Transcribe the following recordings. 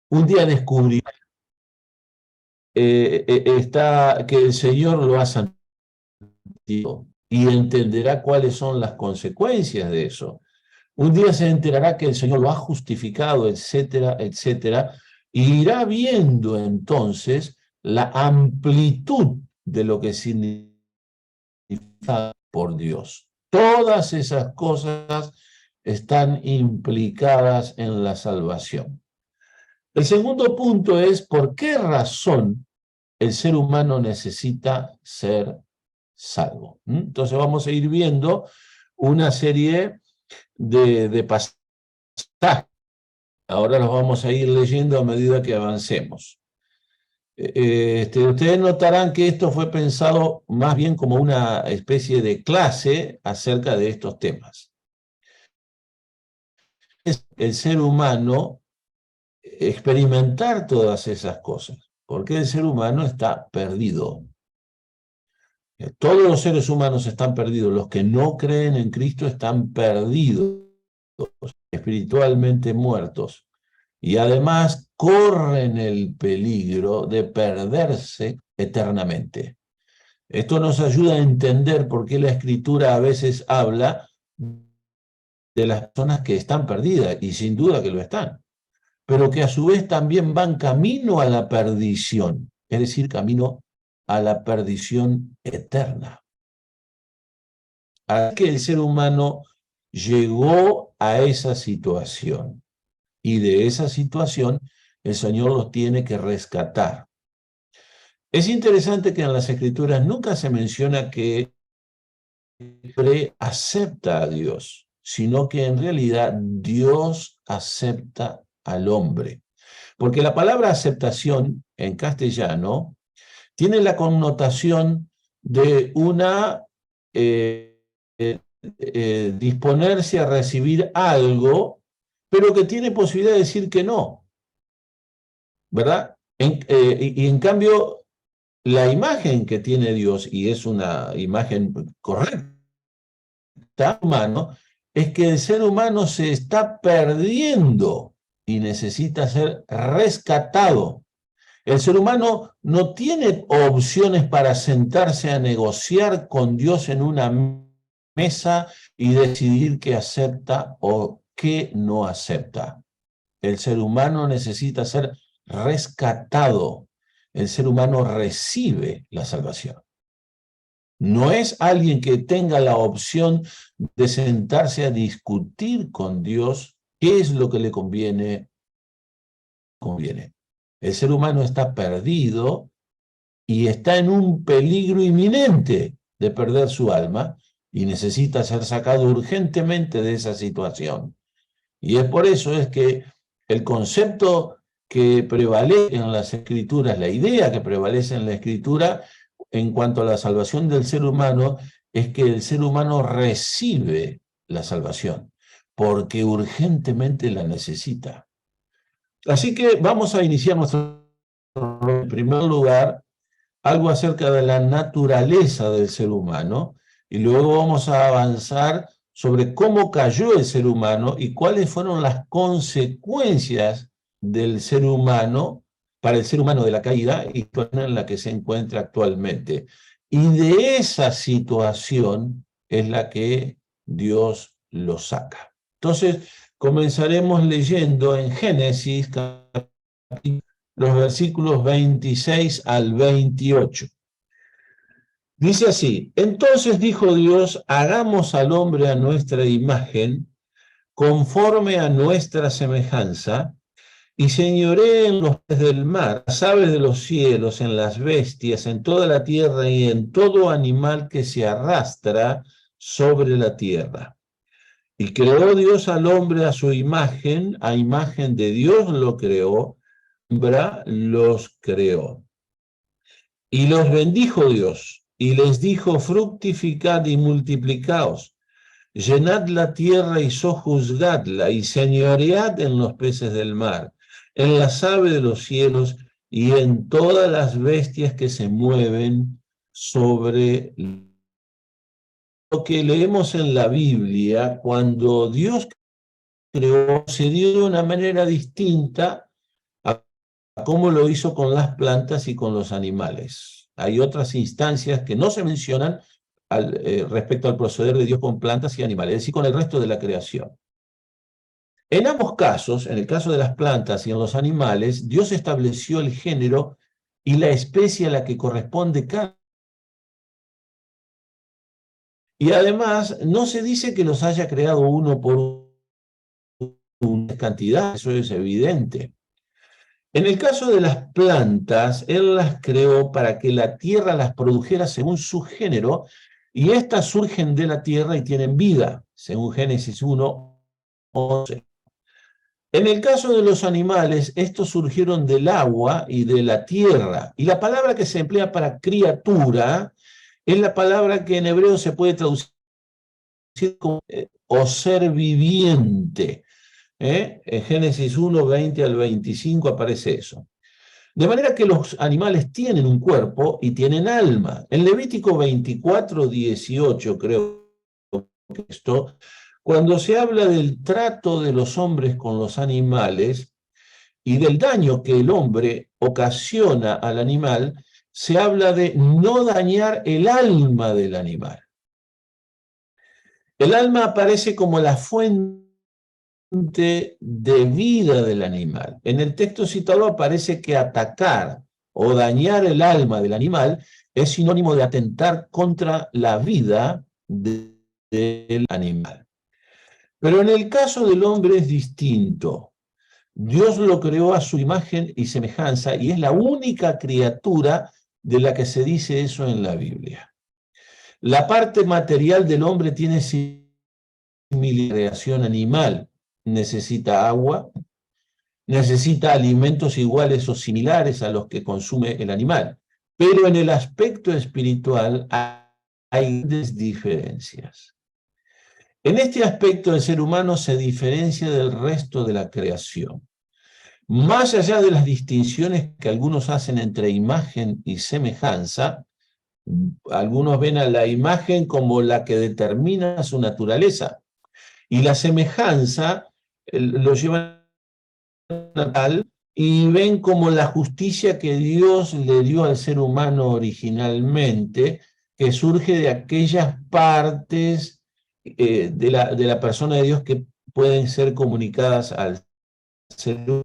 un día descubrirá que el Señor lo ha santificado y entenderá cuáles son las consecuencias de eso. Un día se enterará que el Señor lo ha justificado, etcétera, etcétera, y irá viendo entonces la amplitud de lo que significa por Dios. Todas esas cosas están implicadas en la salvación. El segundo punto es por qué razón el ser humano necesita ser salvo. Entonces vamos a ir viendo una serie de pasajes. Ahora los vamos a ir leyendo a medida que avancemos. Ustedes notarán que esto fue pensado más bien como una especie de clase acerca de estos temas. Es el ser humano experimentar todas esas cosas, porque el ser humano está perdido. Todos los seres humanos están perdidos, los que no creen en Cristo están perdidos, espiritualmente muertos, y además corren el peligro de perderse eternamente. Esto nos ayuda a entender por qué la Escritura a veces habla de las personas que están perdidas, y sin duda que lo están, pero que a su vez también van camino a la perdición, es decir, camino a la perdición eterna. Así que el ser humano llegó a esa situación, y de esa situación el Señor los tiene que rescatar. Es interesante que en las Escrituras nunca se menciona que el hombre acepta a Dios, sino que en realidad Dios acepta al hombre. Porque la palabra aceptación en castellano tiene la connotación de una disponerse a recibir algo, pero que tiene posibilidad de decir que no, ¿verdad? Y en cambio, la imagen que tiene Dios, y es una imagen correcta, humano, es que el ser humano se está perdiendo y necesita ser rescatado. El ser humano no tiene opciones para sentarse a negociar con Dios en una mesa y decidir qué acepta o qué no acepta. El ser humano necesita ser rescatado. El ser humano recibe la salvación. No es alguien que tenga la opción de sentarse a discutir con Dios qué es lo que le conviene. El ser humano está perdido y está en un peligro inminente de perder su alma y necesita ser sacado urgentemente de esa situación. Y es por eso es que el concepto que prevalece en las Escrituras, la idea que prevalece en la Escritura en cuanto a la salvación del ser humano, es que el ser humano recibe la salvación, porque urgentemente la necesita. Así que vamos a iniciar en primer lugar, algo acerca de la naturaleza del ser humano, y luego vamos a avanzar sobre cómo cayó el ser humano y cuáles fueron las consecuencias del ser humano, para el ser humano de la caída y en la que se encuentra actualmente. Y de esa situación es la que Dios lo saca. Entonces, comenzaremos leyendo en Génesis, los versículos 26 al 28. Dice así: entonces dijo Dios, hagamos al hombre a nuestra imagen, conforme a nuestra semejanza, y señoree en los peces del mar, las aves de los cielos, en las bestias, en toda la tierra y en todo animal que se arrastra sobre la tierra. Y creó Dios al hombre a su imagen, a imagen de Dios lo creó, hembra los creó. Y los bendijo Dios, y les dijo, fructificad y multiplicaos, llenad la tierra y sojuzgadla, y señoread en los peces del mar, en las aves de los cielos, y en todas las bestias que se mueven sobre lo que leemos en la Biblia. Cuando Dios creó, se dio de una manera distinta a como lo hizo con las plantas y con los animales. Hay otras instancias que no se mencionan respecto al proceder de Dios con plantas y animales, es decir, con el resto de la creación. En ambos casos, en el caso de las plantas y en los animales, Dios estableció el género y la especie a la que corresponde cada. Y además, no se dice que los haya creado uno por una cantidad, eso es evidente. En el caso de las plantas, Él las creó para que la tierra las produjera según su género, y éstas surgen de la tierra y tienen vida, según Génesis 1:11. En el caso de los animales, estos surgieron del agua y de la tierra, y la palabra que se emplea para criatura es la palabra que en hebreo se puede traducir como o ser viviente. En Génesis 1:20 al 25 aparece eso. De manera que los animales tienen un cuerpo y tienen alma. En Levítico 24:18, creo que esto, cuando se habla del trato de los hombres con los animales y del daño que el hombre ocasiona al animal, se habla de no dañar el alma del animal. El alma aparece como la fuente de vida del animal. En el texto citado aparece que atacar o dañar el alma del animal es sinónimo de atentar contra la vida del animal. Pero en el caso del hombre es distinto. Dios lo creó a su imagen y semejanza y es la única criatura de la que se dice eso en la Biblia. La parte material del hombre tiene similitud animal, necesita agua, necesita alimentos iguales o similares a los que consume el animal. Pero en el aspecto espiritual hay grandes diferencias. En este aspecto el ser humano se diferencia del resto de la creación. Más allá de las distinciones que algunos hacen entre imagen y semejanza, algunos ven a la imagen como la que determina su naturaleza y la semejanza lo llevan a tal y ven como la justicia que Dios le dio al ser humano originalmente, que surge de aquellas partes de la persona de Dios que pueden ser comunicadas al ser humano.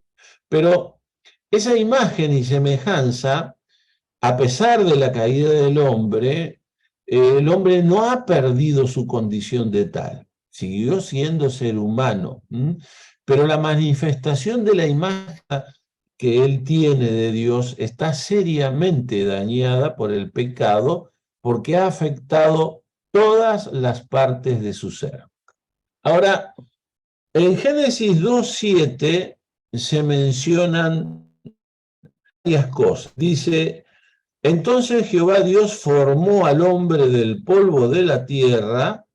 Pero esa imagen y semejanza, a pesar de la caída del hombre, el hombre no ha perdido su condición de tal, siguió siendo ser humano, pero la manifestación de la imagen que él tiene de Dios está seriamente dañada por el pecado porque ha afectado todas las partes de su ser. Ahora, en Génesis 2:7 se mencionan varias cosas. Dice: entonces Jehová Dios formó al hombre del polvo de la tierra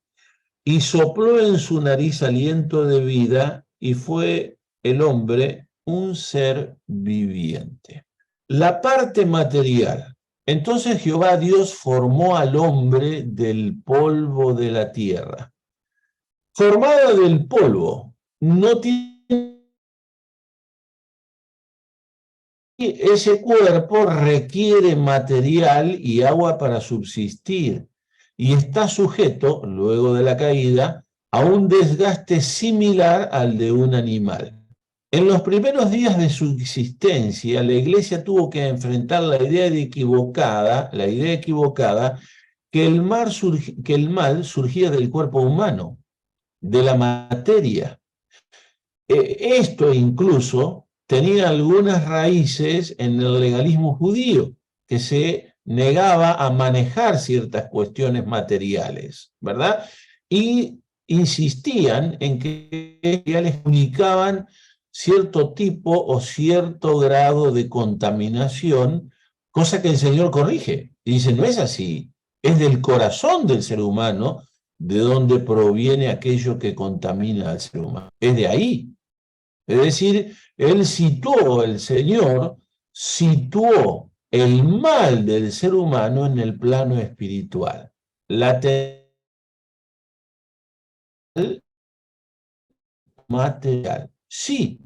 y sopló en su nariz aliento de vida, y fue el hombre un ser viviente. La parte material. Entonces Jehová Dios formó al hombre del polvo de la tierra. Formada del polvo, no tiene. Ese cuerpo requiere material y agua para subsistir y está sujeto, luego de la caída, a un desgaste similar al de un animal. En los primeros días de su existencia, la Iglesia tuvo que enfrentar la idea equivocada que el mal surgía del cuerpo humano, de la materia. Esto incluso tenía algunas raíces en el legalismo judío, que se negaba a manejar ciertas cuestiones materiales, ¿verdad? Y insistían en que les implicaban cierto tipo o cierto grado de contaminación, cosa que el Señor corrige. Y dice, no es así, es del corazón del ser humano de donde proviene aquello que contamina al ser humano. Es de ahí. Es decir, el Señor situó el mal del ser humano en el plano espiritual. La material. Sí,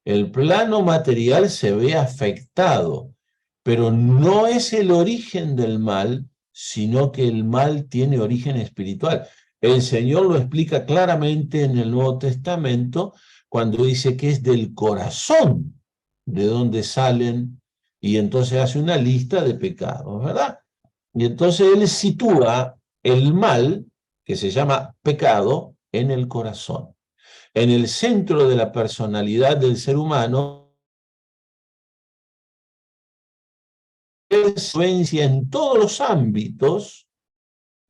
El plano material se ve afectado, pero no es el origen del mal, sino que el mal tiene origen espiritual. El Señor lo explica claramente en el Nuevo Testamento cuando dice que es del corazón de donde salen, y entonces hace una lista de pecados, ¿verdad? Y entonces él sitúa el mal, que se llama pecado, en el corazón. En el centro de la personalidad del ser humano, influencia en todos los ámbitos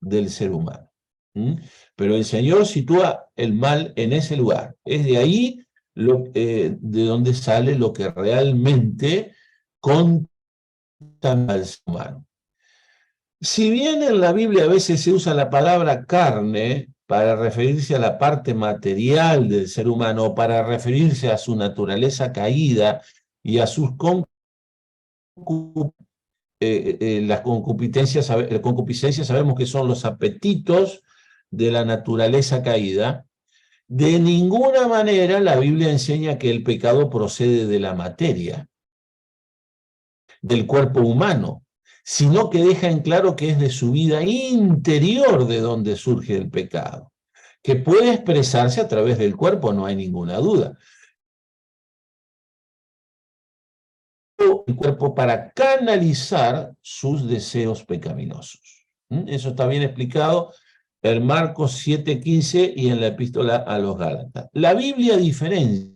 del ser humano. Pero el Señor sitúa el mal en ese lugar. Es de ahí de donde sale lo que realmente contamina al ser humano. Si bien en la Biblia a veces se usa la palabra carne para referirse a la parte material del ser humano, o para referirse a su naturaleza caída y a sus las concupiscencias, sabemos que son los apetitos de la naturaleza caída. De ninguna manera la Biblia enseña que el pecado procede de la materia, del cuerpo humano, sino que deja en claro que es de su vida interior de donde surge el pecado, que puede expresarse a través del cuerpo, no hay ninguna duda. El cuerpo para canalizar sus deseos pecaminosos. Eso está bien explicado en Marcos 7:15 y en la epístola a los Gálatas. La Biblia diferencia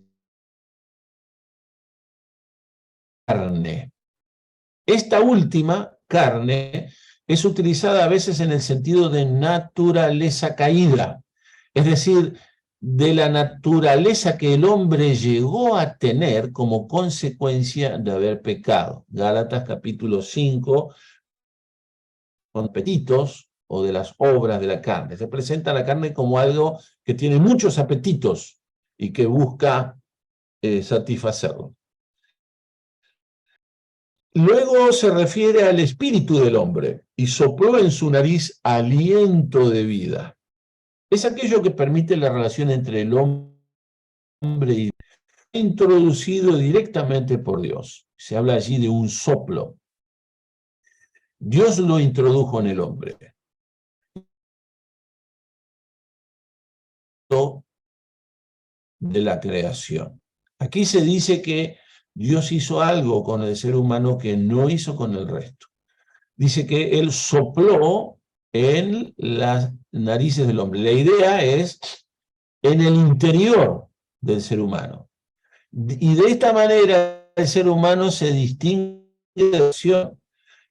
carne. Esta última, carne, es utilizada a veces en el sentido de naturaleza caída, es decir, de la naturaleza que el hombre llegó a tener como consecuencia de haber pecado. Gálatas capítulo 5, con apetitos o de las obras de la carne. Se presenta la carne como algo que tiene muchos apetitos y que busca satisfacerlo. Luego se refiere al espíritu del hombre y sopló en su nariz aliento de vida. Es aquello que permite la relación entre el hombre y Dios, introducido directamente por Dios. Se habla allí de un soplo. Dios lo introdujo en el hombre. De la creación. Aquí se dice que Dios hizo algo con el ser humano que no hizo con el resto. Dice que Él sopló en las narices del hombre. La idea es en el interior del ser humano. Y de esta manera el ser humano se distingue de la acción.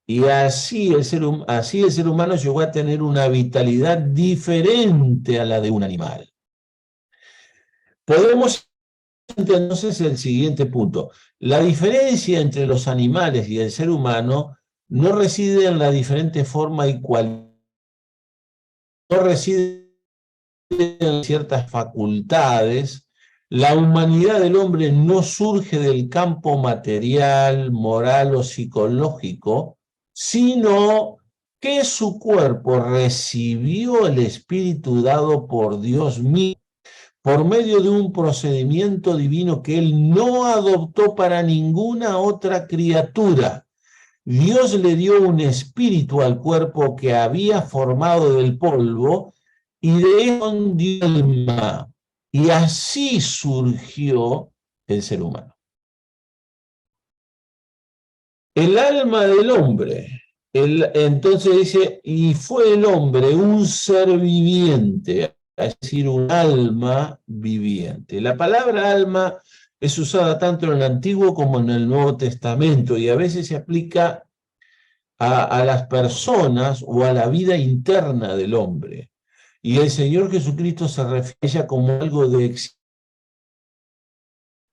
Y así el ser humano llegó a tener una vitalidad diferente a la de un animal. Podemos entonces el siguiente punto. La diferencia entre los animales y el ser humano no reside en la diferente forma y cualidad, no reside en ciertas facultades. La humanidad del hombre no surge del campo material, moral o psicológico, sino que su cuerpo recibió el espíritu dado por Dios mismo por medio de un procedimiento divino que él no adoptó para ninguna otra criatura. Dios le dio un espíritu al cuerpo que había formado del polvo y de él dio alma. Y así surgió el ser humano. El alma del hombre. Entonces dice, y fue el hombre un ser viviente, es decir, un alma viviente. La palabra alma es usada tanto en el Antiguo como en el Nuevo Testamento y a veces se aplica a las personas o a la vida interna del hombre. Y el Señor Jesucristo se refiere a ella como algo de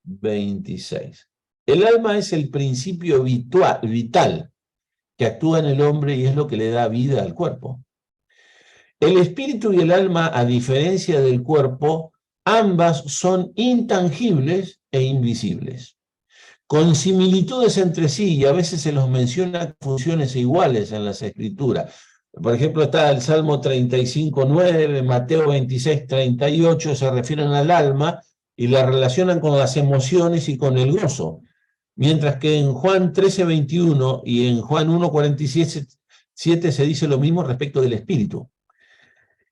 26. El alma es el principio vital que actúa en el hombre y es lo que le da vida al cuerpo. El espíritu y el alma, a diferencia del cuerpo, ambas son intangibles e invisibles, con similitudes entre sí, y a veces se los menciona funciones iguales en las escrituras. Por ejemplo, está el Salmo 35:9, Mateo 26:38, se refieren al alma, y la relacionan con las emociones y con el gozo. Mientras que en Juan 13:21 y en Juan 1:47 se dice lo mismo respecto del espíritu.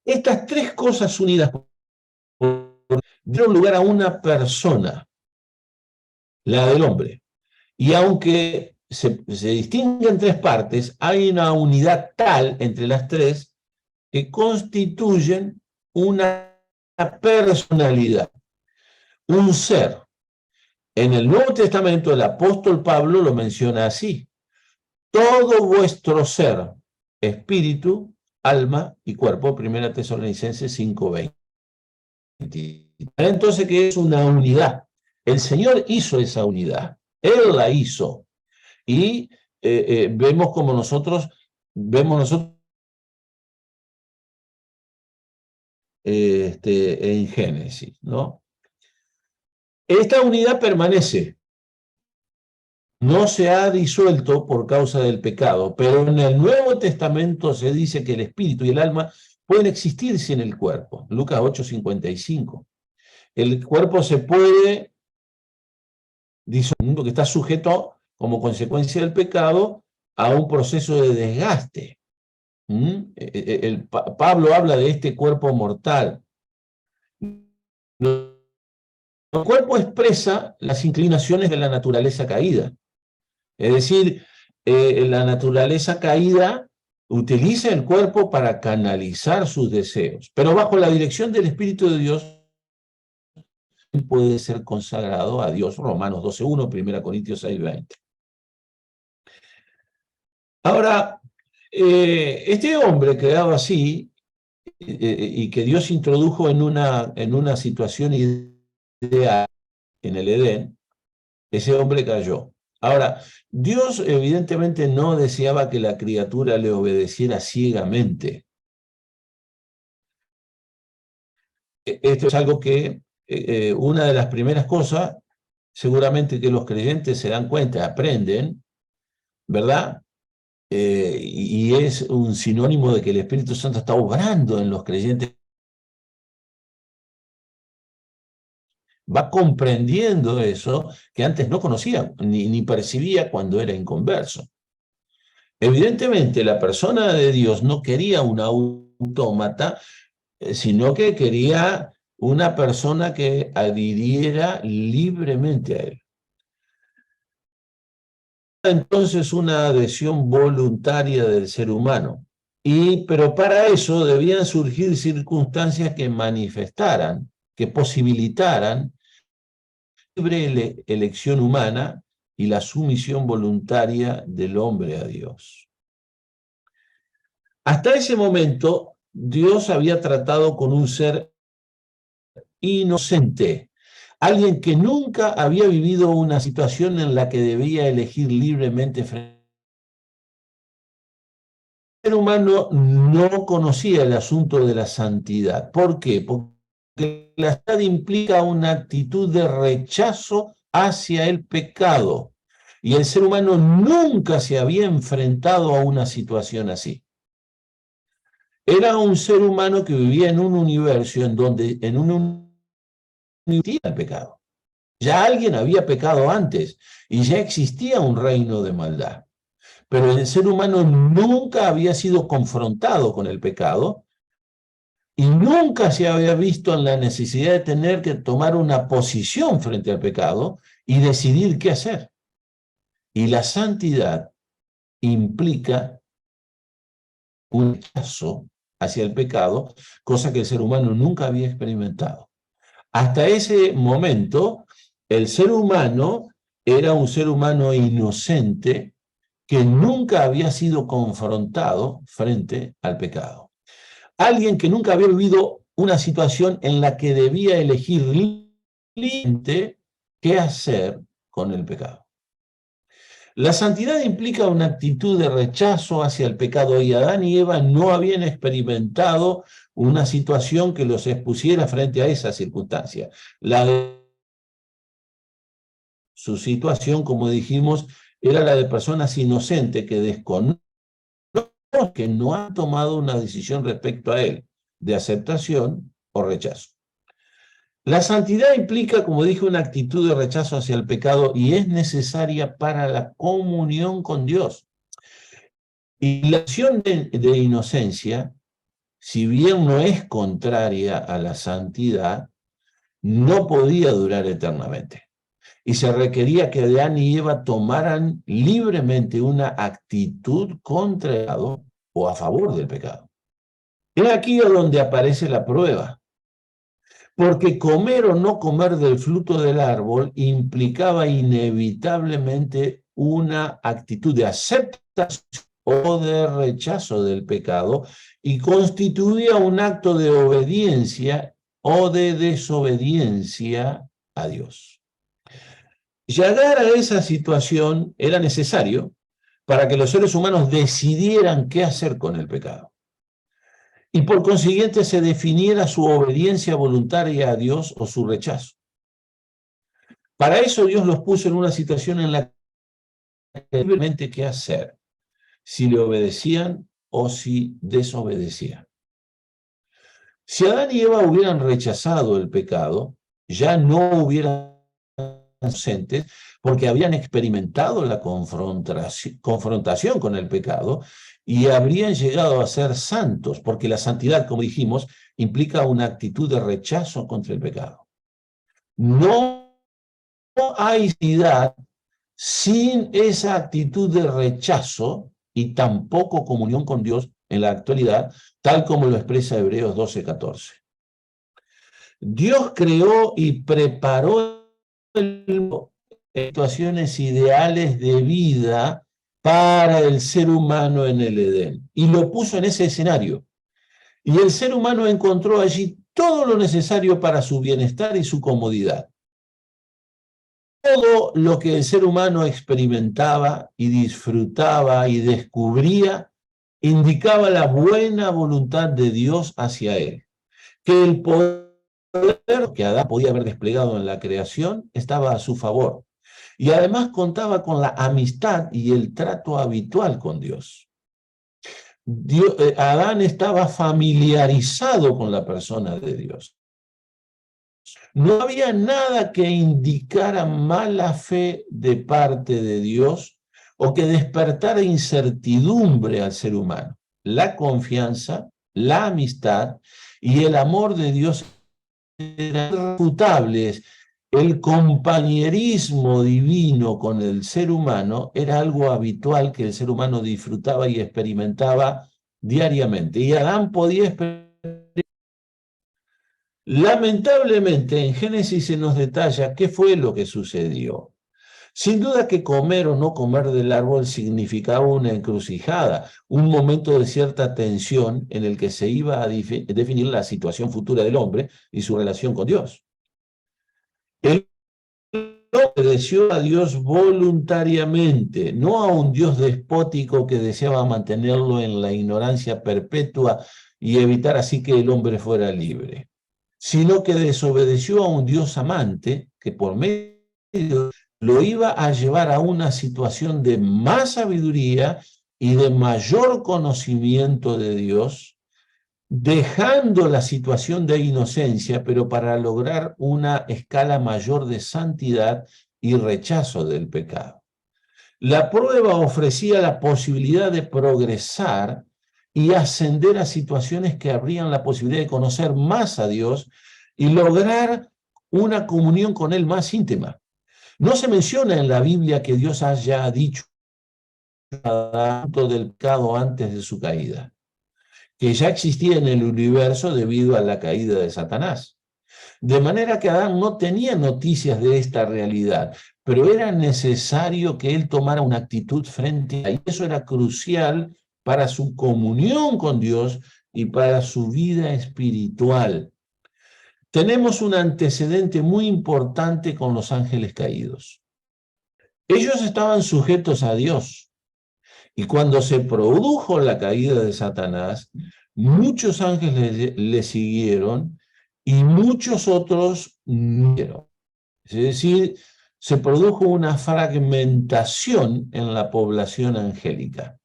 Estas tres cosas unidas dieron lugar a una persona, la del hombre. Y aunque se distinguen en tres partes, hay una unidad tal entre las tres que constituyen una personalidad, un ser. En el Nuevo Testamento el apóstol Pablo lo menciona así: todo vuestro ser, espíritu, alma y cuerpo, 1 Tesalonicenses 5:20. Entonces, ¿qué es una unidad? El Señor hizo esa unidad, Él la hizo. Y vemos como nosotros en Génesis, ¿no? Esta unidad permanece, no se ha disuelto por causa del pecado, pero en el Nuevo Testamento se dice que el espíritu y el alma pueden existir sin el cuerpo. Lucas 8:55. El cuerpo se puede disolver porque está sujeto, como consecuencia del pecado, a un proceso de desgaste. Pablo habla de este cuerpo mortal. El cuerpo expresa las inclinaciones de la naturaleza caída. Es decir, la naturaleza caída utiliza el cuerpo para canalizar sus deseos, pero bajo la dirección del Espíritu de Dios puede ser consagrado a Dios. Romanos 12:1, 1 Corintios 6:20. Ahora, este hombre creado así, y que Dios introdujo en una situación ideal en el Edén, ese hombre cayó. Ahora, Dios evidentemente no deseaba que la criatura le obedeciera ciegamente. Esto es algo que, una de las primeras cosas, seguramente que los creyentes se dan cuenta, aprenden, ¿verdad? Y es un sinónimo de que el Espíritu Santo está obrando en los creyentes. Va comprendiendo eso que antes no conocía ni percibía cuando era inconverso. Evidentemente, la persona de Dios no quería un autómata, sino que quería una persona que adhiriera libremente a él. Entonces, una adhesión voluntaria del ser humano. Pero para eso debían surgir circunstancias que manifestaran, que posibilitaran libre elección humana y la sumisión voluntaria del hombre a Dios. Hasta ese momento, Dios había tratado con un ser inocente, alguien que nunca había vivido una situación en la que debía elegir libremente frente. El ser humano no conocía el asunto de la santidad. ¿Por qué? Porque la santidad implica una actitud de rechazo hacia el pecado. Y el ser humano nunca se había enfrentado a una situación así. Era un ser humano que vivía en un universo en donde existía el pecado. Ya alguien había pecado antes y ya existía un reino de maldad. Pero el ser humano nunca había sido confrontado con el pecado y nunca se había visto en la necesidad de tener que tomar una posición frente al pecado y decidir qué hacer. Y la santidad implica un rechazo hacia el pecado, cosa que el ser humano nunca había experimentado. Hasta ese momento, el ser humano era un ser humano inocente que nunca había sido confrontado frente al pecado. Alguien que nunca había vivido una situación en la que debía elegir libremente qué hacer con el pecado. La santidad implica una actitud de rechazo hacia el pecado y Adán y Eva no habían experimentado una situación que los expusiera frente a esa circunstancia. Su situación, como dijimos, era la de personas inocentes que desconocen, que no han tomado una decisión respecto a él, de aceptación o rechazo. La santidad implica, como dije, una actitud de rechazo hacia el pecado y es necesaria para la comunión con Dios. Y la acción de inocencia, si bien no es contraria a la santidad, no podía durar eternamente. Y se requería que Adán y Eva tomaran libremente una actitud contra el pecado o a favor del pecado. Es aquí donde aparece la prueba. Porque comer o no comer del fruto del árbol implicaba inevitablemente una actitud de aceptación o de rechazo del pecado y constituía un acto de obediencia o de desobediencia a Dios. Llegar a esa situación era necesario para que los seres humanos decidieran qué hacer con el pecado. Y por consiguiente se definiera su obediencia voluntaria a Dios o su rechazo. Para eso Dios los puso en una situación en la que libremente qué hacer, si le obedecían o si desobedecían. Si Adán y Eva hubieran rechazado el pecado, ya no hubieran inocentes porque habían experimentado la confrontación con el pecado y habrían llegado a ser santos, porque la santidad, como dijimos, implica una actitud de rechazo contra el pecado. No hay santidad sin esa actitud de rechazo y tampoco comunión con Dios en la actualidad, tal como lo expresa Hebreos 12:14. Dios creó y preparó situaciones ideales de vida para el ser humano en el Edén y lo puso en ese escenario. Y el ser humano encontró allí todo lo necesario para su bienestar y su comodidad. Todo lo que el ser humano experimentaba y disfrutaba y descubría indicaba la buena voluntad de Dios hacia él. Que el poder que Adán podía haber desplegado en la creación estaba a su favor. Y además contaba con la amistad y el trato habitual con Dios. Adán estaba familiarizado con la persona de Dios. No había nada que indicara mala fe de parte de Dios o que despertara incertidumbre al ser humano. La confianza, la amistad y el amor de Dios eran irrefutables. El compañerismo divino con el ser humano era algo habitual que el ser humano disfrutaba y experimentaba diariamente. Y Adán podía experimentar. Lamentablemente, en Génesis se nos detalla qué fue lo que sucedió. Sin duda que comer o no comer del árbol significaba una encrucijada, un momento de cierta tensión en el que se iba a definir la situación futura del hombre y su relación con Dios. El hombre obedeció a Dios voluntariamente, no a un Dios despótico que deseaba mantenerlo en la ignorancia perpetua y evitar así que el hombre fuera libre, sino que desobedeció a un Dios amante que por medio lo iba a llevar a una situación de más sabiduría y de mayor conocimiento de Dios, dejando la situación de inocencia, pero para lograr una escala mayor de santidad y rechazo del pecado. La prueba ofrecía la posibilidad de progresar y ascender a situaciones que abrían la posibilidad de conocer más a Dios y lograr una comunión con Él más íntima. No se menciona en la Biblia que Dios haya dicho del pecado antes de su caída, que ya existía en el universo debido a la caída de Satanás. De manera que Adán no tenía noticias de esta realidad, pero era necesario que él tomara una actitud frente a ella. Y eso era crucial para su comunión con Dios y para su vida espiritual. Tenemos un antecedente muy importante con los ángeles caídos. Ellos estaban sujetos a Dios. Y cuando se produjo la caída de Satanás, muchos ángeles le siguieron y muchos otros no. Es decir, se produjo una fragmentación en la población angélica.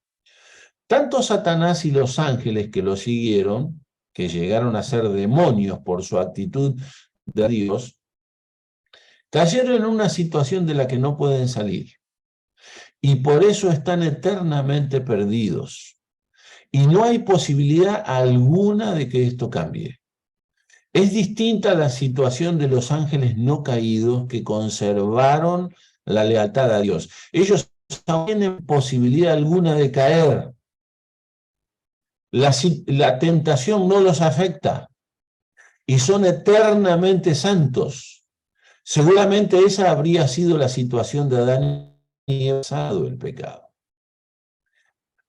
Tanto Satanás y los ángeles que lo siguieron, que llegaron a ser demonios por su actitud de Dios, cayeron en una situación de la que no pueden salir. Y por eso están eternamente perdidos. Y no hay posibilidad alguna de que esto cambie. Es distinta la situación de los ángeles no caídos que conservaron la lealtad a Dios. Ellos no tienen posibilidad alguna de caer. La tentación no los afecta y son eternamente santos. Seguramente esa habría sido la situación de Adán y Eva pasado el pecado.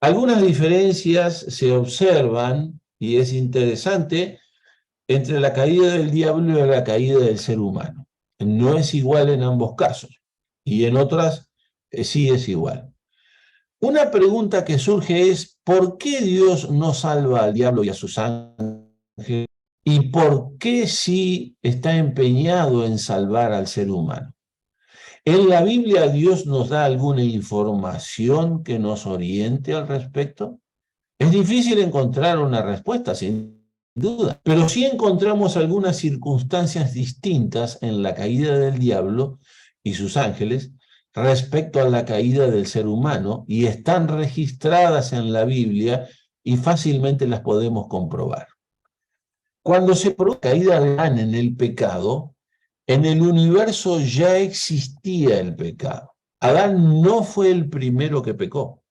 Algunas diferencias se observan, y es interesante, entre la caída del diablo y la caída del ser humano. No es igual en ambos casos, y en otras sí es igual. Una pregunta que surge es, ¿por qué Dios no salva al diablo y a sus ángeles? ¿Y por qué sí está empeñado en salvar al ser humano? ¿En la Biblia Dios nos da alguna información que nos oriente al respecto? Es difícil encontrar una respuesta, sin duda, pero sí encontramos algunas circunstancias distintas en la caída del diablo y sus ángeles respecto a la caída del ser humano y están registradas en la Biblia y fácilmente las podemos comprobar. Cuando se produjo la caída de Adán en el pecado, en el universo ya existía el pecado. Adán no fue el primero que pecó.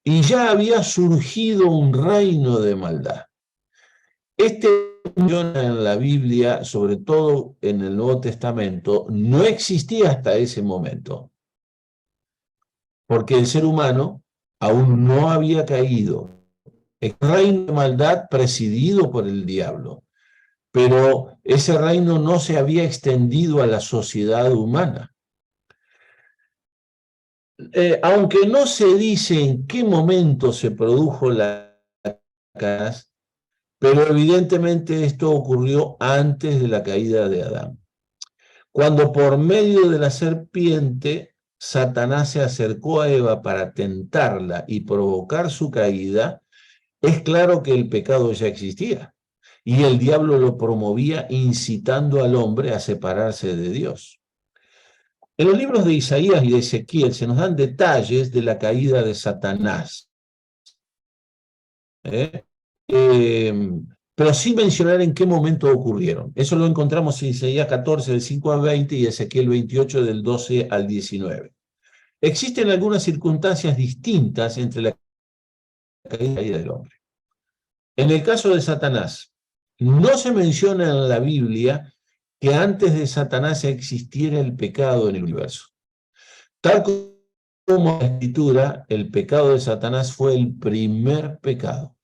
Y ya había surgido un reino de maldad. Este en la Biblia, sobre todo en el Nuevo Testamento, no existía hasta ese momento, porque el ser humano aún no había caído. El reino de maldad presidido por el diablo, pero ese reino no se había extendido a la sociedad humana. Aunque no se dice en qué momento se produjo la caída, pero evidentemente esto ocurrió antes de la caída de Adán. Cuando por medio de la serpiente Satanás se acercó a Eva para tentarla y provocar su caída, es claro que el pecado ya existía y el diablo lo promovía incitando al hombre a separarse de Dios. En los libros de Isaías y de Ezequiel se nos dan detalles de la caída de Satanás. Pero sin mencionar en qué momento ocurrieron. Eso lo encontramos en Isaías 14, del 5 al 20, y Ezequiel 28, del 12 al 19. Existen algunas circunstancias distintas entre la caída del hombre. En el caso de Satanás, no se menciona en la Biblia que antes de Satanás existiera el pecado en el universo. Tal como la Escritura, el pecado de Satanás fue el primer pecado.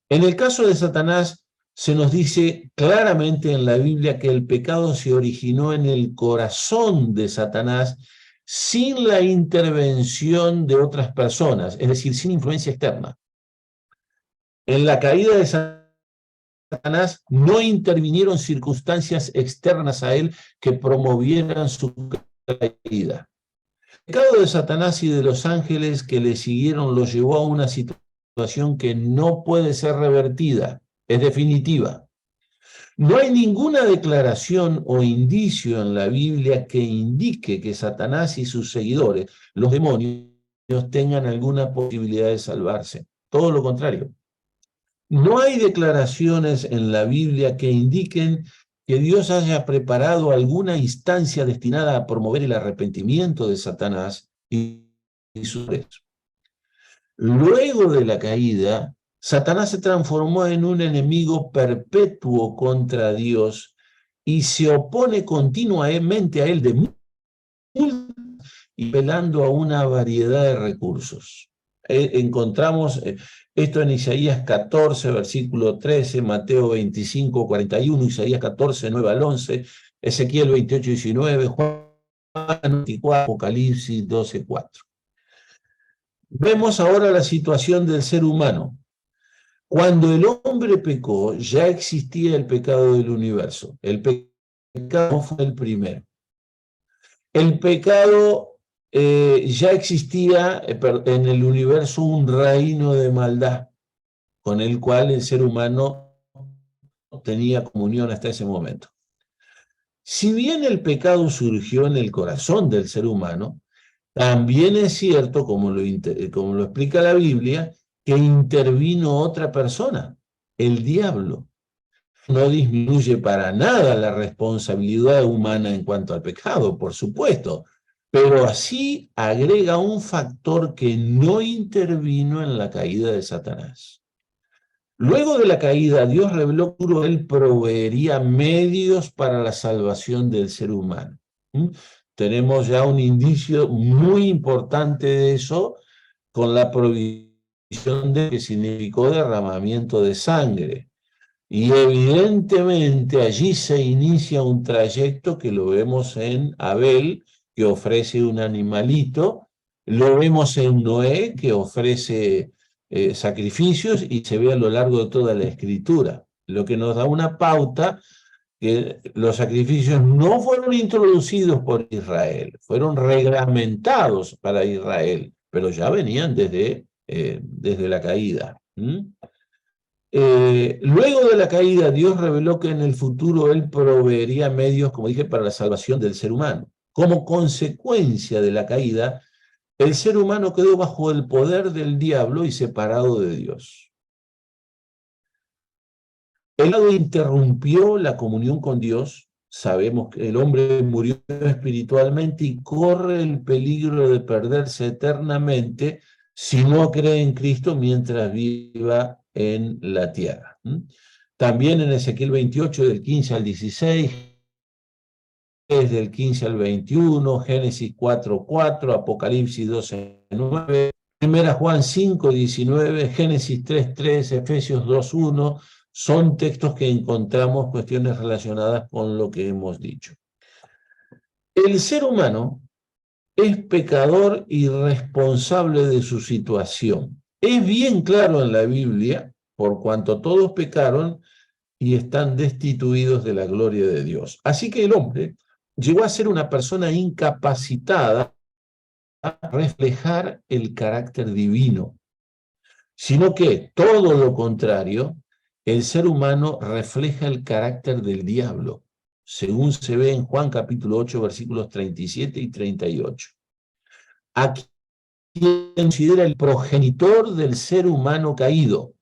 En el caso de Satanás, se nos dice claramente en la Biblia que el pecado se originó en el corazón de Satanás sin la intervención de otras personas, es decir, sin influencia externa. En la caída de Satanás no intervinieron circunstancias externas a él que promovieran su caída. El pecado de Satanás y de los ángeles que le siguieron lo llevó a una situación que no puede ser revertida, es definitiva. No hay ninguna declaración o indicio en la Biblia que indique que Satanás y sus seguidores, los demonios, tengan alguna posibilidad de salvarse. Todo lo contrario. No hay declaraciones en la Biblia que indiquen que Dios haya preparado alguna instancia destinada a promover el arrepentimiento de Satanás y sus redes. Luego de la caída, Satanás se transformó en un enemigo perpetuo contra Dios y se opone continuamente a él y apelando a una variedad de recursos. Encontramos esto en Isaías 14, versículo 13, Mateo 25, 41, Isaías 14, 9 al 11, Ezequiel 28, 19, Juan 24, Apocalipsis 12, 4. Vemos ahora la situación del ser humano. Cuando el hombre pecó, ya existía el pecado del universo. El pecado fue el primero. El pecado ya existía en el universo un reino de maldad con el cual el ser humano tenía comunión hasta ese momento. Si bien el pecado surgió en el corazón del ser humano, también es cierto, como lo explica la Biblia, que intervino otra persona, el diablo. No disminuye para nada la responsabilidad humana en cuanto al pecado, por supuesto, pero así agrega un factor que no intervino en la caída de Satanás. Luego de la caída, Dios reveló que Él proveería medios para la salvación del ser humano. Tenemos ya un indicio muy importante de eso con la provisión de que significó derramamiento de sangre. Y evidentemente allí se inicia un trayecto que lo vemos en Abel, que ofrece un animalito, lo vemos en Noé, que ofrece sacrificios, y se ve a lo largo de toda la escritura, lo que nos da una pauta que los sacrificios no fueron introducidos por Israel, fueron reglamentados para Israel, pero ya venían desde la caída. Luego de la caída, Dios reveló que en el futuro Él proveería medios, como dije, para la salvación del ser humano. Como consecuencia de la caída, el ser humano quedó bajo el poder del diablo y separado de Dios. El pecado interrumpió la comunión con Dios. Sabemos que el hombre murió espiritualmente y corre el peligro de perderse eternamente si no cree en Cristo mientras viva en la tierra. También en Ezequiel 28, del 15 al 16, del 15 al 21, Génesis 4:4, Apocalipsis 12:9, Primera Juan 5:19, Génesis 3:3, Efesios 2:1, son textos que encontramos cuestiones relacionadas con lo que hemos dicho. El ser humano es pecador y responsable de su situación. Es bien claro en la Biblia, por cuanto todos pecaron y están destituidos de la gloria de Dios. Así que el hombre llegó a ser una persona incapacitada a reflejar el carácter divino, sino que todo lo contrario, el ser humano refleja el carácter del diablo, según se ve en Juan capítulo 8, versículos 37 y 38. A quien considera el progenitor del ser humano caído.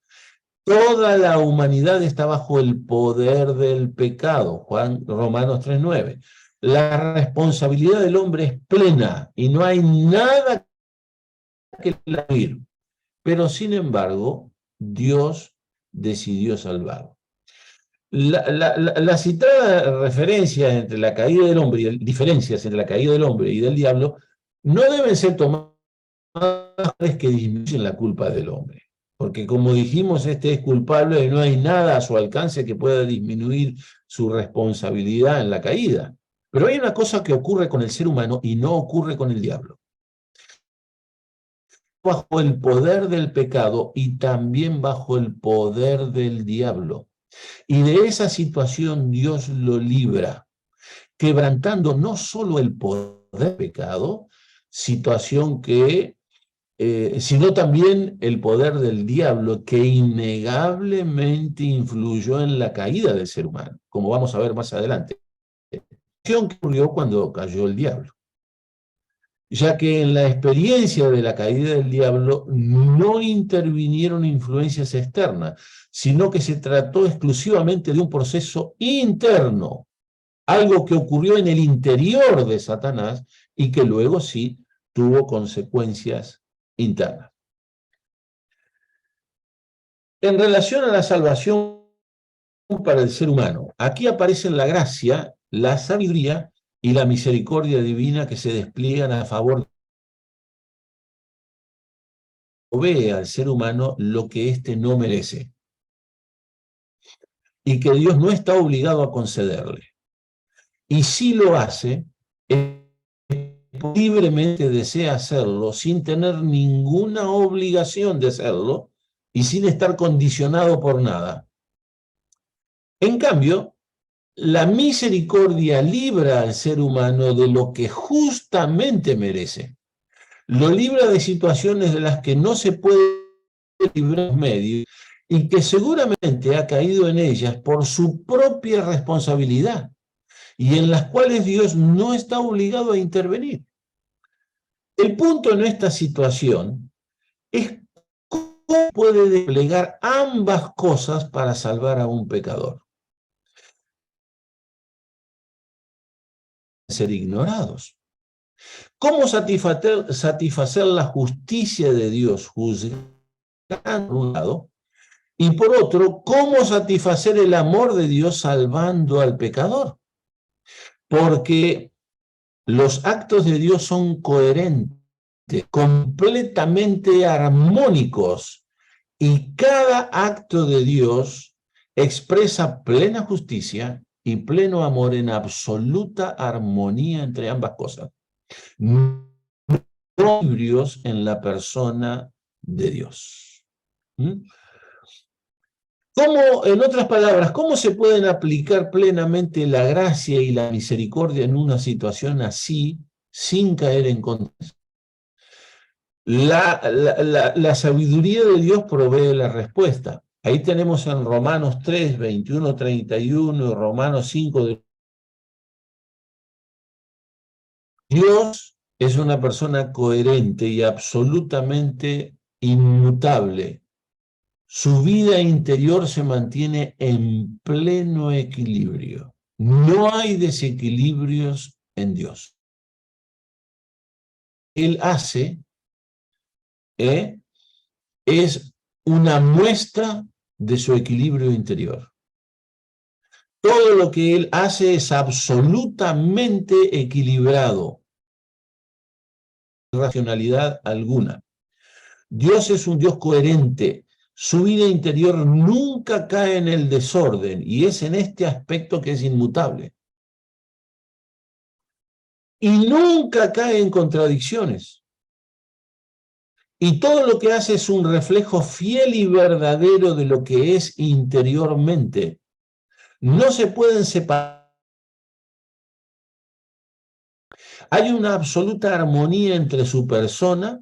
Toda la humanidad está bajo el poder del pecado, Romanos 3:9. La responsabilidad del hombre es plena y no hay nada que la huir. Pero sin embargo, Dios decidió salvarlo. La citada referencia entre la caída del hombre y diferencias entre la caída del hombre y del diablo no deben ser tomadas que disminuyen la culpa del hombre. Porque como dijimos, este es culpable y no hay nada a su alcance que pueda disminuir su responsabilidad en la caída. Pero hay una cosa que ocurre con el ser humano y no ocurre con el diablo. Bajo el poder del pecado y también bajo el poder del diablo. Y de esa situación Dios lo libra, quebrantando no solo el poder del pecado, situación que sino también el poder del diablo que innegablemente influyó en la caída del ser humano, como vamos a ver más adelante. ¿Qué ocurrió cuando cayó el diablo? Ya que en la experiencia de la caída del diablo no intervinieron influencias externas, sino que se trató exclusivamente de un proceso interno, algo que ocurrió en el interior de Satanás y que luego sí tuvo consecuencias internas. En relación a la salvación para el ser humano, aquí aparecen la gracia, la sabiduría y la misericordia divina que se despliegan a favor de provee al ser humano lo que éste no merece y que Dios no está obligado a concederle. Y si lo hace, libremente desea hacerlo sin tener ninguna obligación de hacerlo y sin estar condicionado por nada. En cambio, la misericordia libra al ser humano de lo que justamente merece. Lo libra de situaciones de las que no se puede librar medio y que seguramente ha caído en ellas por su propia responsabilidad y en las cuales Dios no está obligado a intervenir. El punto en esta situación es cómo puede desplegar ambas cosas para salvar a un pecador. Ser ignorados. ¿Cómo satisfacer la justicia de Dios juzgando por un lado? Y por otro, ¿cómo satisfacer el amor de Dios salvando al pecador? Porque los actos de Dios son coherentes, completamente armónicos, y cada acto de Dios expresa plena justicia y pleno amor en absoluta armonía entre ambas cosas. No equilibrios en la persona de Dios. ¿Cómo, en otras palabras, cómo se pueden aplicar plenamente la gracia y la misericordia en una situación así sin caer en contra? La sabiduría de Dios provee la respuesta. Ahí tenemos en Romanos 3, 21, 31 y Romanos 5. Dios es una persona coherente y absolutamente inmutable. Su vida interior se mantiene en pleno equilibrio. No hay desequilibrios en Dios. Él hace es una muestra de su equilibrio interior. Todo lo que Él hace es absolutamente equilibrado, sin racionalidad alguna. Dios es un Dios coherente. Su vida interior nunca cae en el desorden y es en este aspecto que es inmutable. Y nunca cae en contradicciones. Y todo lo que hace es un reflejo fiel y verdadero de lo que es interiormente. No se pueden separar. Hay una absoluta armonía entre su persona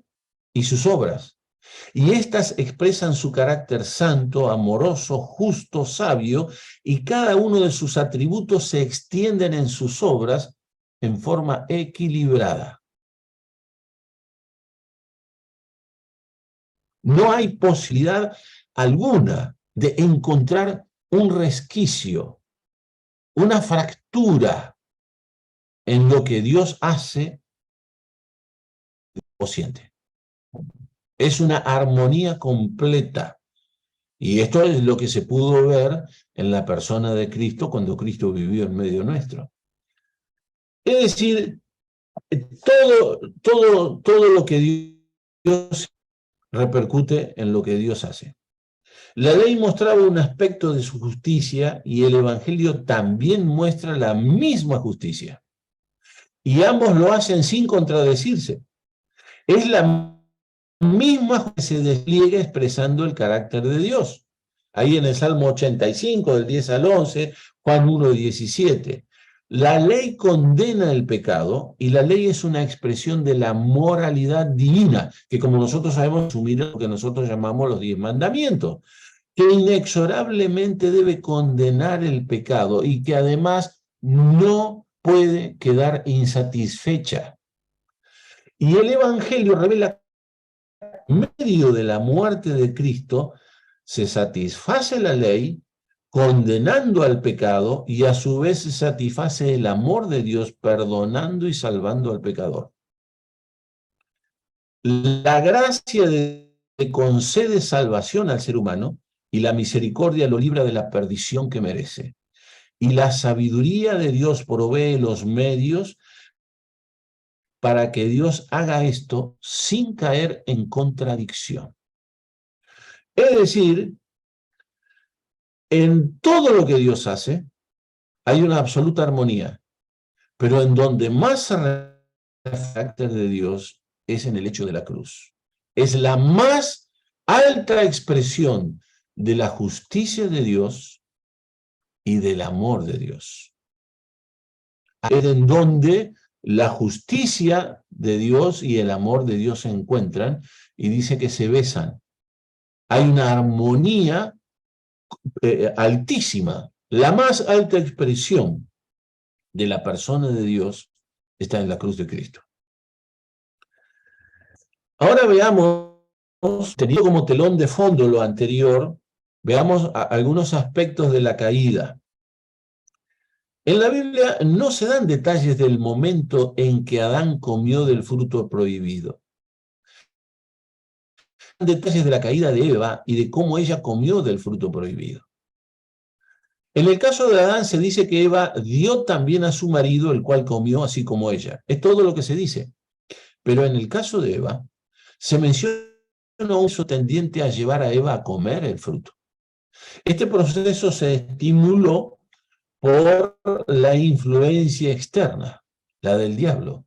y sus obras. Y éstas expresan su carácter santo, amoroso, justo, sabio, y cada uno de sus atributos se extienden en sus obras en forma equilibrada. No hay posibilidad alguna de encontrar un resquicio, una fractura en lo que Dios hace o siente. Es una armonía completa. Y esto es lo que se pudo ver en la persona de Cristo cuando Cristo vivió en medio nuestro. Es decir, todo lo que Dios repercute en lo que Dios hace. La ley mostraba un aspecto de su justicia y el Evangelio también muestra la misma justicia. Y ambos lo hacen sin contradecirse. Es la misma que se despliega expresando el carácter de Dios. Ahí en el Salmo 85, del 10 al 11, Juan 1, 17. La ley condena el pecado y la ley es una expresión de la moralidad divina, que como nosotros sabemos, asumir lo que nosotros llamamos los 10 mandamientos, que inexorablemente debe condenar el pecado y que además no puede quedar insatisfecha. Y el Evangelio revela en medio de la muerte de Cristo, se satisface la ley, condenando al pecado, y a su vez se satisface el amor de Dios, perdonando y salvando al pecador. La gracia concede salvación al ser humano, y la misericordia lo libra de la perdición que merece. Y la sabiduría de Dios provee los medios para que Dios haga esto sin caer en contradicción. Es decir, en todo lo que Dios hace hay una absoluta armonía, pero en donde más se refleja el carácter de Dios es en el hecho de la cruz. Es la más alta expresión de la justicia de Dios y del amor de Dios. Es en donde la justicia de Dios y el amor de Dios se encuentran y dice que se besan. Hay una armonía altísima. La más alta expresión de la persona de Dios está en la cruz de Cristo. Ahora veamos, teniendo como telón de fondo lo anterior, veamos algunos aspectos de la caída. En la Biblia no se dan detalles del momento en que Adán comió del fruto prohibido. Detalles de la caída de Eva y de cómo ella comió del fruto prohibido. En el caso de Adán se dice que Eva dio también a su marido, el cual comió así como ella. Es todo lo que se dice. Pero en el caso de Eva, se menciona un uso tendiente a llevar a Eva a comer el fruto. Este proceso se estimuló por la influencia externa, la del diablo.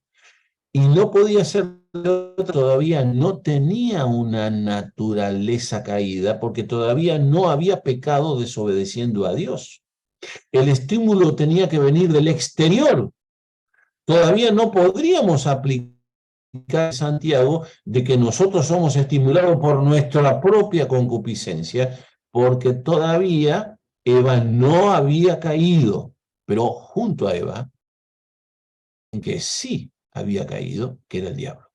Y no podía ser todavía, no tenía una naturaleza caída, porque todavía no había pecado desobedeciendo a Dios. El estímulo tenía que venir del exterior. Todavía no podríamos aplicar Santiago de que nosotros somos estimulados por nuestra propia concupiscencia, porque todavía Eva no había caído, pero junto a Eva, en que sí había caído, que era el diablo.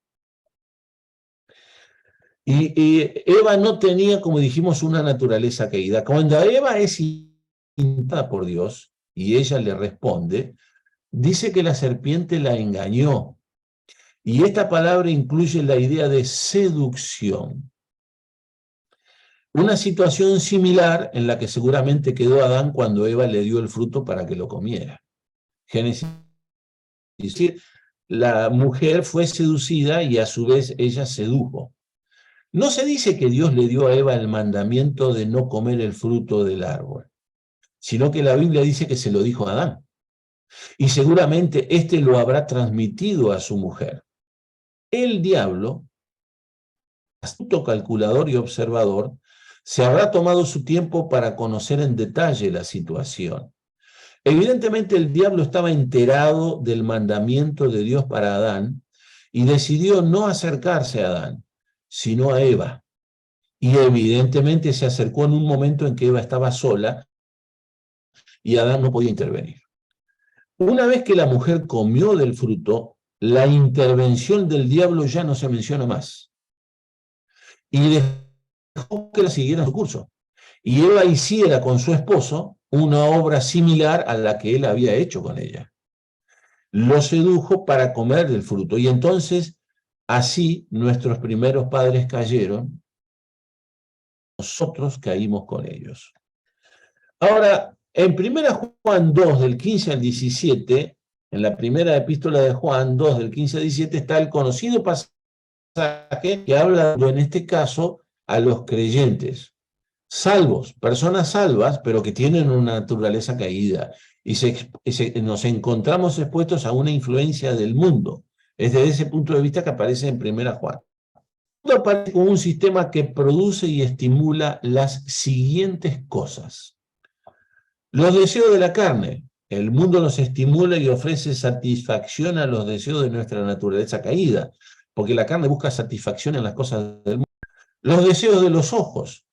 Y Eva no tenía, como dijimos, una naturaleza caída. Cuando Eva es invitada por Dios y ella le responde, dice que la serpiente la engañó. Y esta palabra incluye la idea de seducción. Una situación similar en la que seguramente quedó Adán cuando Eva le dio el fruto para que lo comiera. Génesis. Es decir, la mujer fue seducida y a su vez ella sedujo. No se dice que Dios le dio a Eva el mandamiento de no comer el fruto del árbol, sino que la Biblia dice que se lo dijo a Adán. Y seguramente éste lo habrá transmitido a su mujer. El diablo, astuto calculador y observador, se habrá tomado su tiempo para conocer en detalle la situación. Evidentemente el diablo estaba enterado del mandamiento de Dios para Adán y decidió no acercarse a Adán, sino a Eva. Y evidentemente se acercó en un momento en que Eva estaba sola y Adán no podía intervenir. Una vez que la mujer comió del fruto, la intervención del diablo ya no se menciona más. Y dejó que la siguiera su curso. Y Eva hiciera con su esposo una obra similar a la que él había hecho con ella. Lo sedujo para comer del fruto. Y entonces, así nuestros primeros padres cayeron, nosotros caímos con ellos. Ahora, en 1 Juan 2, del 15 al 17, en la primera epístola de Juan 2, del 15 al 17, está el conocido pasaje que habla, en este caso, a los creyentes, salvos, personas salvas, pero que tienen una naturaleza caída, y nos encontramos expuestos a una influencia del mundo. Es desde ese punto de vista que aparece en 1 Juan. Aparece como un sistema que produce y estimula las siguientes cosas. Los deseos de la carne. El mundo nos estimula y ofrece satisfacción a los deseos de nuestra naturaleza caída, porque la carne busca satisfacción en las cosas del mundo. Los deseos de los ojos.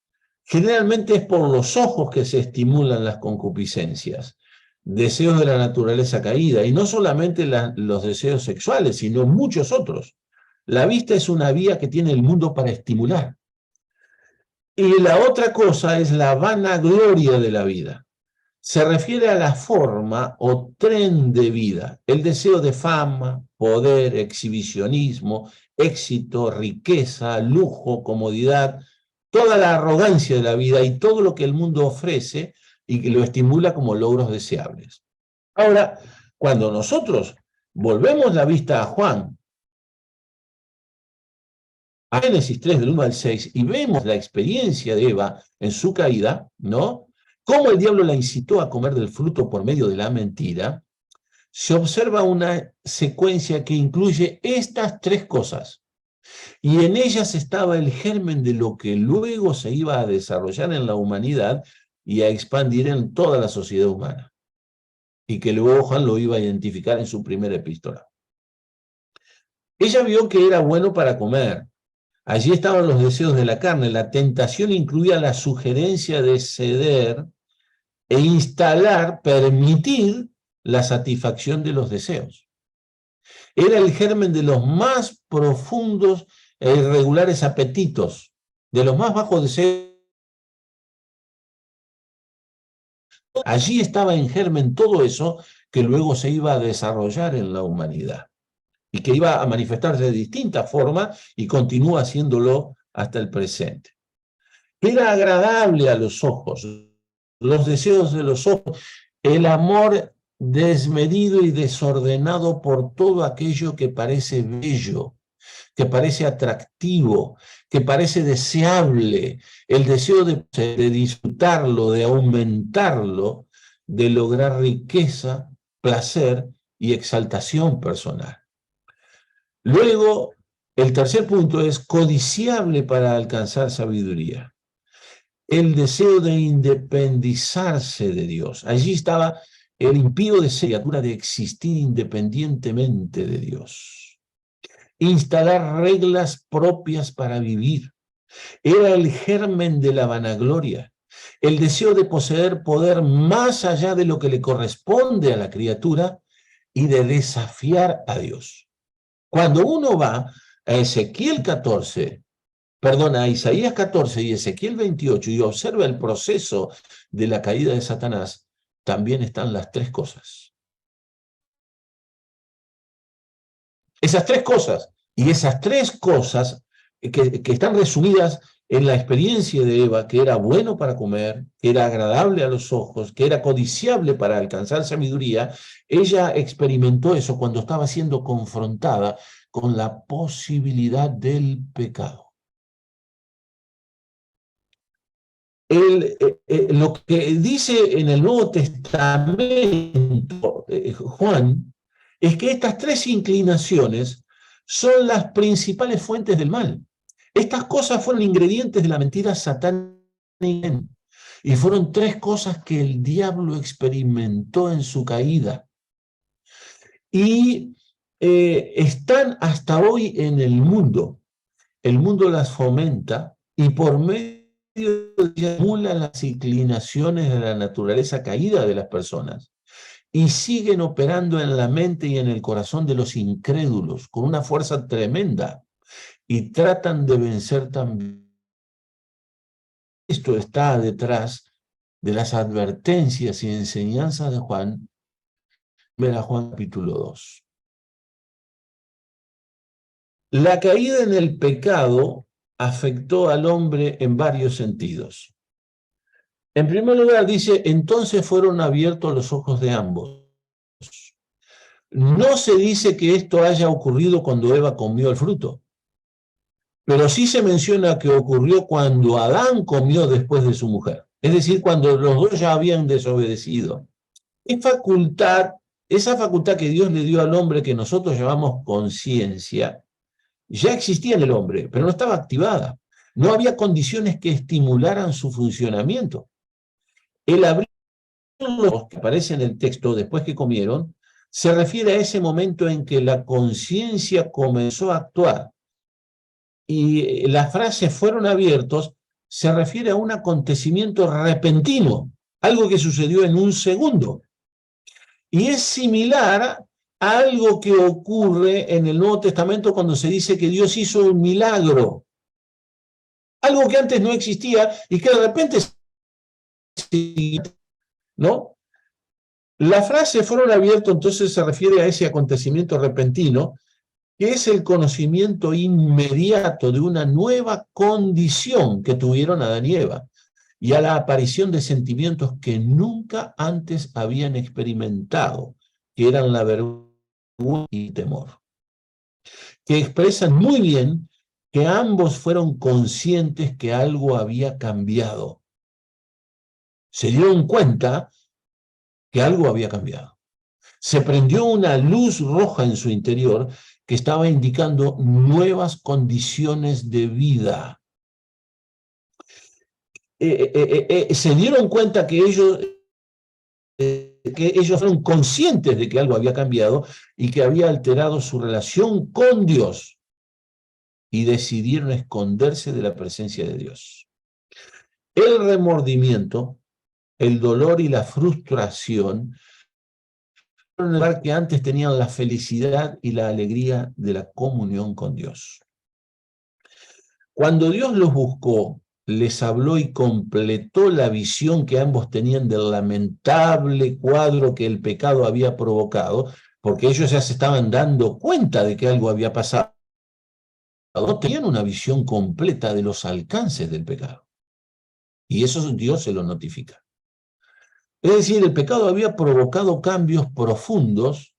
Generalmente es por los ojos que se estimulan las concupiscencias, deseos de la naturaleza caída, y no solamente los deseos sexuales, sino muchos otros. La vista es una vía que tiene el mundo para estimular. Y la otra cosa es la vanagloria de la vida. Se refiere a la forma o tren de vida, el deseo de fama, poder, exhibicionismo, éxito, riqueza, lujo, comodidad, toda la arrogancia de la vida y todo lo que el mundo ofrece y que lo estimula como logros deseables. Ahora, cuando nosotros volvemos la vista a Juan, a Génesis 3, del 1 al 6, y vemos la experiencia de Eva en su caída, ¿no? Cómo el diablo la incitó a comer del fruto por medio de la mentira, se observa una secuencia que incluye estas tres cosas. Y en ellas estaba el germen de lo que luego se iba a desarrollar en la humanidad y a expandir en toda la sociedad humana. Y que luego Juan lo iba a identificar en su primera epístola. Ella vio que era bueno para comer, Allí estaban los deseos de la carne. La tentación incluía la sugerencia de ceder e instalar, permitir la satisfacción de los deseos. Era el germen de los más profundos e irregulares apetitos, de los más bajos deseos. Allí estaba en germen todo eso que luego se iba a desarrollar en la humanidad y que iba a manifestarse de distintas formas y continúa haciéndolo hasta el presente. Era agradable a los ojos, los deseos de los ojos, el amor desmedido y desordenado por todo aquello que parece bello, que parece atractivo, que parece deseable, el deseo de disfrutarlo, de aumentarlo, de lograr riqueza, placer y exaltación personal. Luego, el tercer punto es codiciable para alcanzar sabiduría. El deseo de independizarse de Dios. Allí estaba el impío deseo, criatura, de existir independientemente de Dios. Instalar reglas propias para vivir. Era el germen de la vanagloria, el deseo de poseer poder más allá de lo que le corresponde a la criatura y de desafiar a Dios. Cuando uno va a Ezequiel 14, a Isaías 14 y Ezequiel 28 y observa el proceso de la caída de Satanás, también están las tres cosas. Esas tres cosas, y esas tres cosas que están resumidas en la experiencia de Eva, que era bueno para comer, que era agradable a los ojos, que era codiciable para alcanzar sabiduría, ella experimentó eso cuando estaba siendo confrontada con la posibilidad del pecado. Lo que dice en el Nuevo Testamento Juan es que estas tres inclinaciones son las principales fuentes del mal. Estas cosas fueron ingredientes de la mentira satánica y fueron tres cosas que el diablo experimentó en su caída y están hasta hoy en el mundo. El mundo las fomenta y por medio acumulan las inclinaciones de la naturaleza caída de las personas y siguen operando en la mente y en el corazón de los incrédulos con una fuerza tremenda y tratan de vencer también. Esto está detrás de las advertencias y enseñanzas de Juan, mira Juan capítulo 2. La caída en el pecado afectó al hombre en varios sentidos. En primer lugar, dice, entonces fueron abiertos los ojos de ambos. No se dice que esto haya ocurrido cuando Eva comió el fruto, pero sí se menciona que ocurrió cuando Adán comió después de su mujer, es decir, cuando los dos ya habían desobedecido. Esa facultad que Dios le dio al hombre que nosotros llamamos conciencia, ya existía en el hombre, pero no estaba activada. No había condiciones que estimularan su funcionamiento. El abrir los ojos que aparece en el texto después que comieron se refiere a ese momento en que la conciencia comenzó a actuar. Y la frase fueron abiertos se refiere a un acontecimiento repentino, algo que sucedió en un segundo. Y es similar a algo que ocurre en el Nuevo Testamento cuando se dice que Dios hizo un milagro. Algo que antes no existía y que de repente, ¿no? La frase fueron abiertos entonces se refiere a ese acontecimiento repentino, que es el conocimiento inmediato de una nueva condición que tuvieron Adán y Eva, y a la aparición de sentimientos que nunca antes habían experimentado, que eran la vergüenza y el temor, que expresan muy bien que ambos fueron conscientes que algo había cambiado. Se dieron cuenta que algo había cambiado. Se prendió una luz roja en su interior que estaba indicando nuevas condiciones de vida. Se dieron cuenta que ellos fueron conscientes de que algo había cambiado y que había alterado su relación con Dios. y decidieron esconderse de la presencia de Dios. El remordimiento, el dolor y la frustración en el lugar que antes tenían la felicidad y la alegría de la comunión con Dios. Cuando Dios los buscó, les habló y completó la visión que ambos tenían del lamentable cuadro que el pecado había provocado, porque ellos ya se estaban dando cuenta de que algo había pasado. No tenían una visión completa de los alcances del pecado. Y eso Dios se lo notifica. Es decir, el pecado había provocado cambios profundos,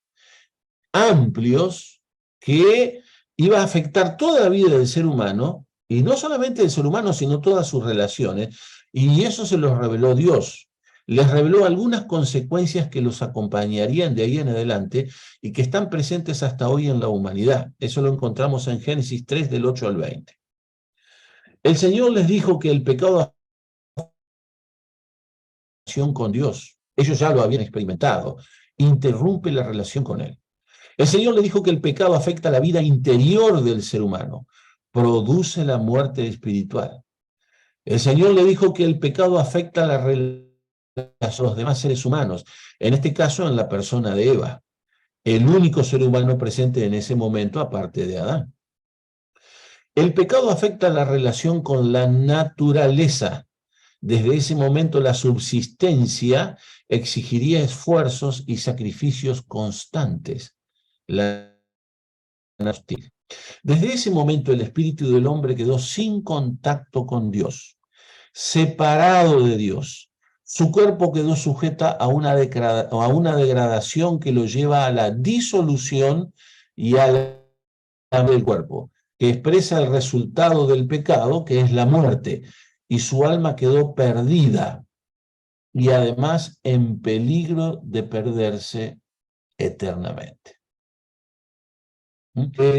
amplios, que iba a afectar toda la vida del ser humano, y no solamente del ser humano, sino todas sus relaciones, y eso se los reveló Dios. Les reveló algunas consecuencias que los acompañarían de ahí en adelante y que están presentes hasta hoy en la humanidad. Eso lo encontramos en Génesis 3, del 8 al 20. El Señor les dijo que el pecado con Dios, ellos ya lo habían experimentado, interrumpe la relación con Él. El Señor le dijo que el pecado afecta la vida interior del ser humano, produce la muerte espiritual. El Señor le dijo que el pecado afecta la relación con los demás seres humanos, en este caso en la persona de Eva, el único ser humano presente en ese momento aparte de Adán. El pecado afecta la relación con la naturaleza. Desde ese momento la subsistencia exigiría esfuerzos y sacrificios constantes. Desde ese momento el espíritu del hombre quedó sin contacto con Dios, separado de Dios. Su cuerpo quedó sujeta a una degradación que lo lleva a la disolución y a la del cuerpo, que expresa el resultado del pecado, que es la muerte, y su alma quedó perdida y además en peligro de perderse eternamente.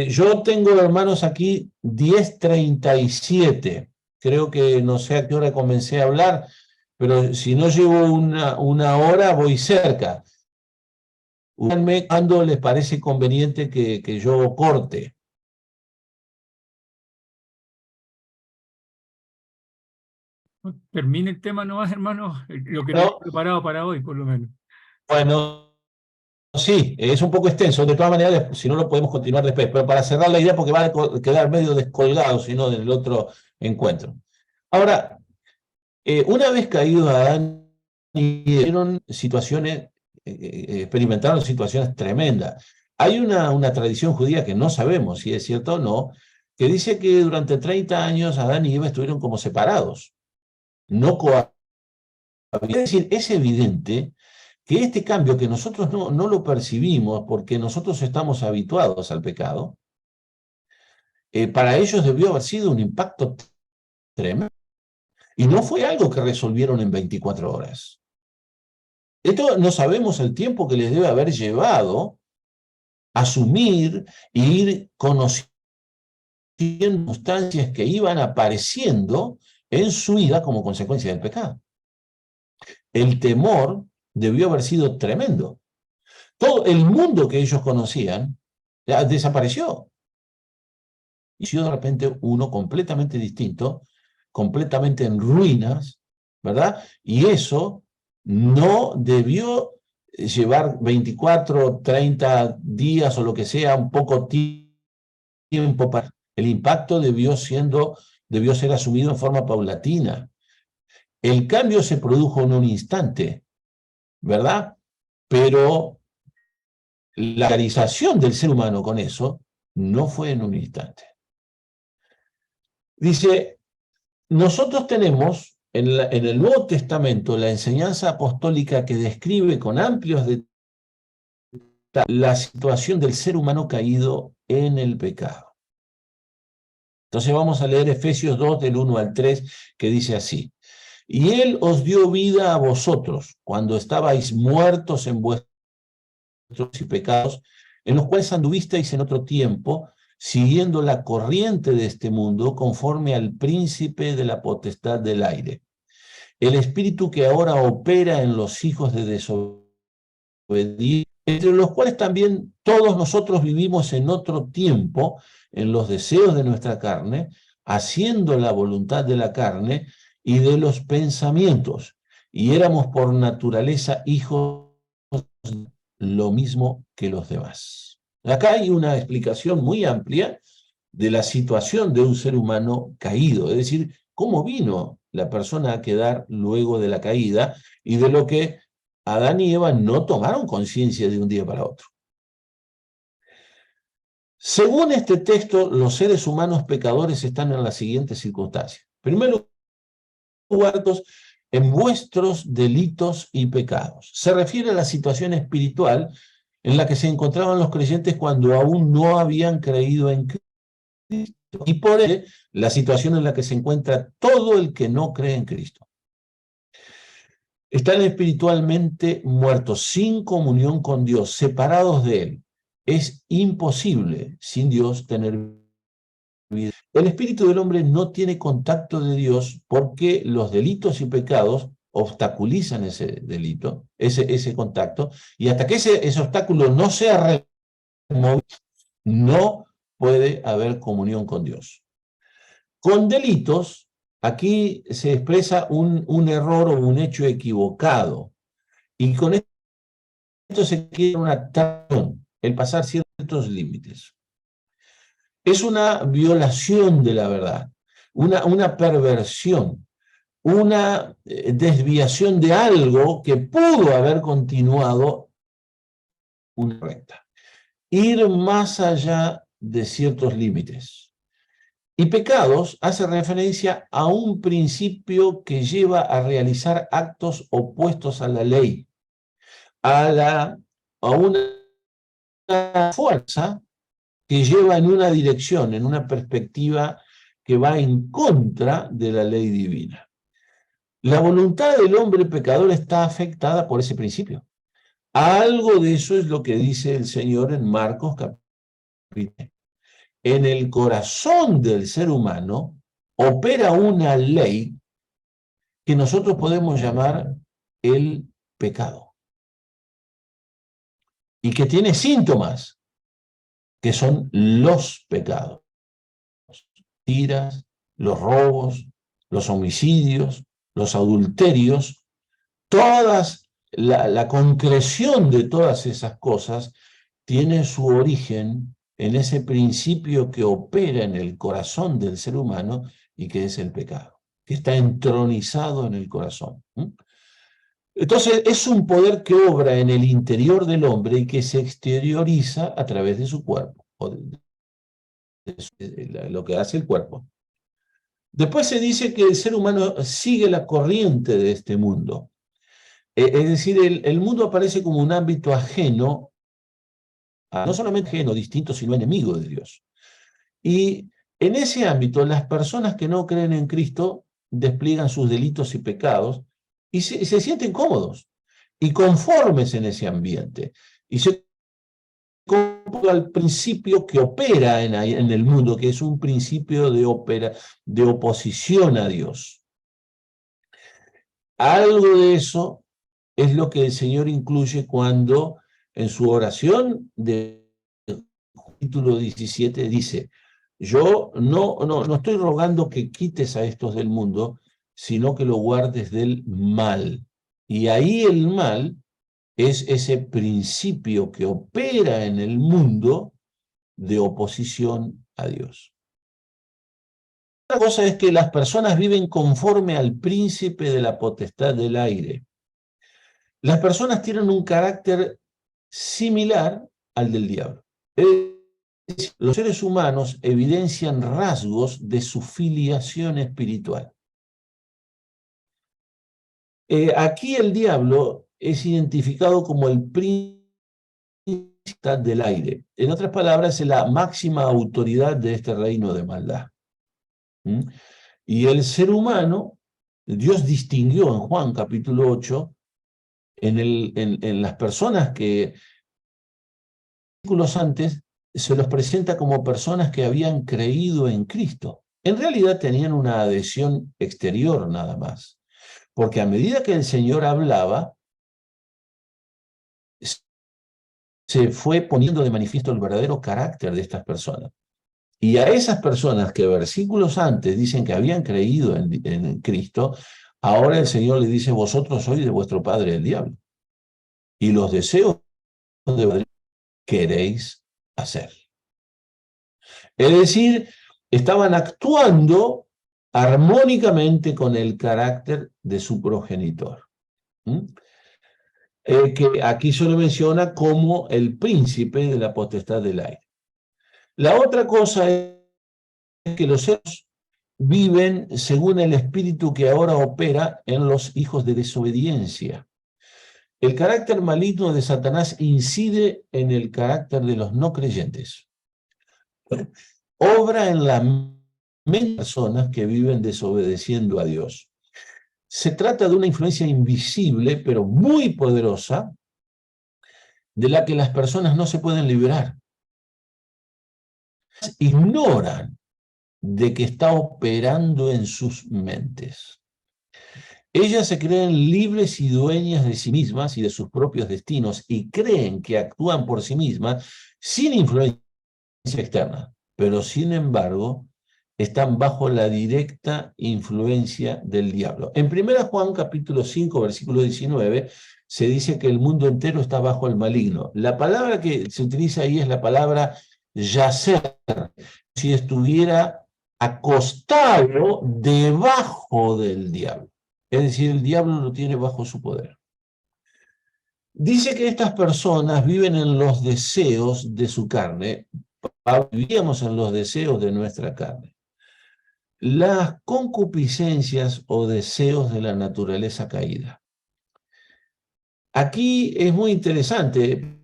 Yo tengo, hermanos, aquí 10:37. Creo que no sé a qué hora comencé a hablar, pero si no llevo una hora, voy cerca. Díganme cuándo les parece conveniente que yo corte. Termine el tema nomás, hermano, lo que tenemos No, preparado para hoy, por lo menos. bueno, sí, es un poco extenso. De todas maneras, si no lo podemos continuar después, pero para cerrar la idea, porque va a quedar medio descolgado, si no, del otro encuentro. Ahora, una vez caído Adán y situaciones, experimentaron situaciones tremendas. Hay una tradición judía que no sabemos si es cierto o no, que dice que durante 30 años Adán y Eva estuvieron como separados, no cohabitaron. Es decir, es evidente que este cambio que nosotros no lo percibimos porque nosotros estamos habituados al pecado, para ellos debió haber sido un impacto tremendo. Y no fue algo que resolvieron en 24 horas. Esto no sabemos el tiempo que les debe haber llevado asumir e ir conociendo circunstancias que iban apareciendo en su vida como consecuencia del pecado. El temor debió haber sido tremendo. Todo el mundo que ellos conocían ya desapareció. Y de repente uno completamente distinto, completamente en ruinas, ¿verdad? Y eso no debió llevar 24, 30 días o lo que sea, un poco tiempo para... El impacto debió ser asumido en forma paulatina. El cambio se produjo en un instante, ¿verdad? Pero la realización del ser humano con eso no fue en un instante. Dice, nosotros tenemos en el Nuevo Testamento la enseñanza apostólica que describe con amplios detalles la situación del ser humano caído en el pecado. Entonces vamos a leer Efesios 2 del 1 al 3, que dice así: y Él os dio vida a vosotros cuando estabais muertos en vuestros pecados, en los cuales anduvisteis en otro tiempo, siguiendo la corriente de este mundo, conforme al príncipe de la potestad del aire, el espíritu que ahora opera en los hijos de desobediencia, entre los cuales también todos nosotros vivimos en otro tiempo, en los deseos de nuestra carne, haciendo la voluntad de la carne y de los pensamientos, y éramos por naturaleza hijos lo mismo que los demás. Acá hay una explicación muy amplia de la situación de un ser humano caído, es decir, cómo vino la persona a quedar luego de la caída y de lo que Adán y Eva no tomaron conciencia de un día para otro. Según este texto, los seres humanos pecadores están en las siguientes circunstancias. En primer lugar, en vuestros delitos y pecados. Se refiere a la situación espiritual en la que se encontraban los creyentes cuando aún no habían creído en Cristo. Y por ende, la situación en la que se encuentra todo el que no cree en Cristo. Están espiritualmente muertos, sin comunión con Dios, separados de Él. Es imposible sin Dios tener vida. El espíritu del hombre no tiene contacto de Dios porque los delitos y pecados obstaculizan ese delito, ese contacto, y hasta que ese obstáculo no sea removido, no puede haber comunión con Dios. Con delitos, aquí se expresa un error o un hecho equivocado, y con esto se quiere una acción, el pasar ciertos límites. Es una violación de la verdad, una perversión, una desviación de algo que pudo haber continuado una recta. Ir más allá de ciertos límites. Y pecados hace referencia a un principio que lleva a realizar actos opuestos a la ley, a una fuerza que lleva en una dirección, en una perspectiva que va en contra de la ley divina. La voluntad del hombre pecador está afectada por ese principio. Algo de eso es lo que dice el Señor en Marcos capítulo. En el corazón del ser humano opera una ley que nosotros podemos llamar el pecado, y que tiene síntomas, que son los pecados. Mentiras, los robos, los homicidios, los adulterios, la concreción de todas esas cosas tiene su origen en ese principio que opera en el corazón del ser humano y que es el pecado, que está entronizado en el corazón. Entonces es un poder que obra en el interior del hombre y que se exterioriza a través de su cuerpo, o de lo que hace el cuerpo. Después se dice que el ser humano sigue la corriente de este mundo. Es decir, el mundo aparece como un ámbito ajeno, no solamente ajeno, distinto, sino enemigo de Dios. Y en ese ámbito, las personas que no creen en Cristo despliegan sus delitos y pecados y se sienten cómodos y conformes en ese ambiente. Y se al principio que opera en el mundo, que es un principio de oposición a Dios. Algo de eso es lo que el Señor incluye cuando en su oración del capítulo 17 dice: yo no estoy rogando que quites a estos del mundo, sino que lo guardes del mal. Y ahí el mal es ese principio que opera en el mundo de oposición a Dios. Otra cosa es que las personas viven conforme al príncipe de la potestad del aire. Las personas tienen un carácter similar al del diablo. Los seres humanos evidencian rasgos de su filiación espiritual. Aquí el diablo es identificado como el príncipe del aire. En otras palabras, es la máxima autoridad de este reino de maldad. Y el ser humano, Dios distinguió en Juan capítulo 8, en las personas que antes se los presenta como personas que habían creído en Cristo. En realidad tenían una adhesión exterior nada más, porque a medida que el Señor hablaba, se fue poniendo de manifiesto el verdadero carácter de estas personas. Y a esas personas que versículos antes dicen que habían creído en Cristo, ahora el Señor les dice, vosotros sois de vuestro padre el diablo, y los deseos de queréis hacer. Es decir, estaban actuando armónicamente con el carácter de su progenitor. Que aquí se lo menciona como el príncipe de la potestad del aire. La otra cosa es que los seres viven según el espíritu que ahora opera en los hijos de desobediencia. El carácter maligno de Satanás incide en el carácter de los no creyentes. Obra en la mente de personas que viven desobedeciendo a Dios. Se trata de una influencia invisible, pero muy poderosa, de la que las personas no se pueden liberar. Ignoran de que está operando en sus mentes. Ellas se creen libres y dueñas de sí mismas y de sus propios destinos y creen que actúan por sí mismas sin influencia externa, pero sin embargo están bajo la directa influencia del diablo. En 1 Juan capítulo 5, versículo 19, se dice que el mundo entero está bajo el maligno. La palabra que se utiliza ahí es la palabra yacer, si estuviera acostado debajo del diablo. Es decir, el diablo lo tiene bajo su poder. Dice que estas personas viven en los deseos de su carne, vivíamos en los deseos de nuestra carne. Las concupiscencias o deseos de la naturaleza caída. Aquí es muy interesante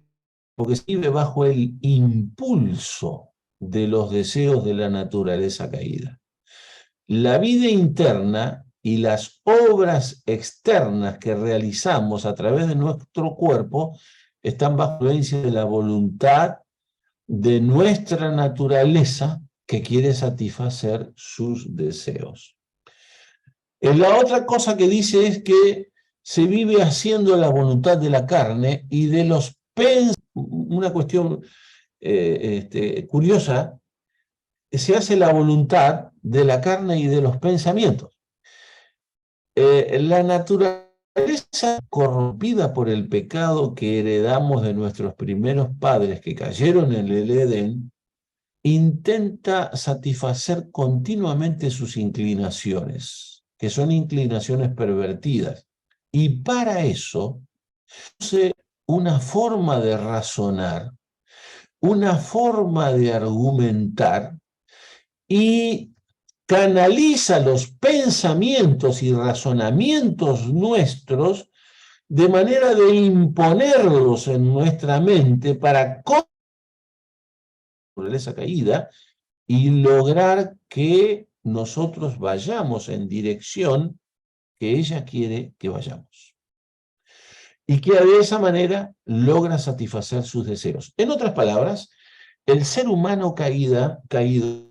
porque se vive bajo el impulso de los deseos de la naturaleza caída. La vida interna y las obras externas que realizamos a través de nuestro cuerpo están bajo la influencia de la voluntad de nuestra naturaleza que quiere satisfacer sus deseos. La otra cosa que dice es que se vive haciendo la voluntad de la carne y de los pensamientos. Una cuestión curiosa, se hace la voluntad de la carne y de los pensamientos. La naturaleza corrompida por el pecado que heredamos de nuestros primeros padres que cayeron en el Edén, intenta satisfacer continuamente sus inclinaciones, que son inclinaciones pervertidas. Y para eso, use una forma de razonar, una forma de argumentar y canaliza los pensamientos y razonamientos nuestros de manera de imponerlos en nuestra mente para naturaleza caída y lograr que nosotros vayamos en dirección que ella quiere que vayamos. Y que de esa manera logra satisfacer sus deseos. En otras palabras, el ser humano caído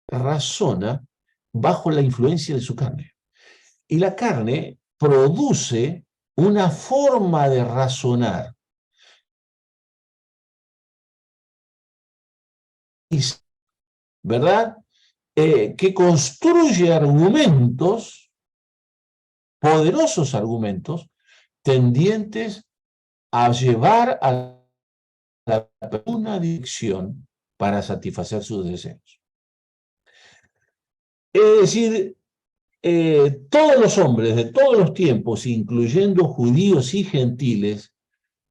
razona bajo la influencia de su carne. Y la carne produce una forma de razonar, ¿verdad? Que construye argumentos, poderosos argumentos, tendientes a llevar a una dirección para satisfacer sus deseos. Es decir, todos los hombres de todos los tiempos, incluyendo judíos y gentiles,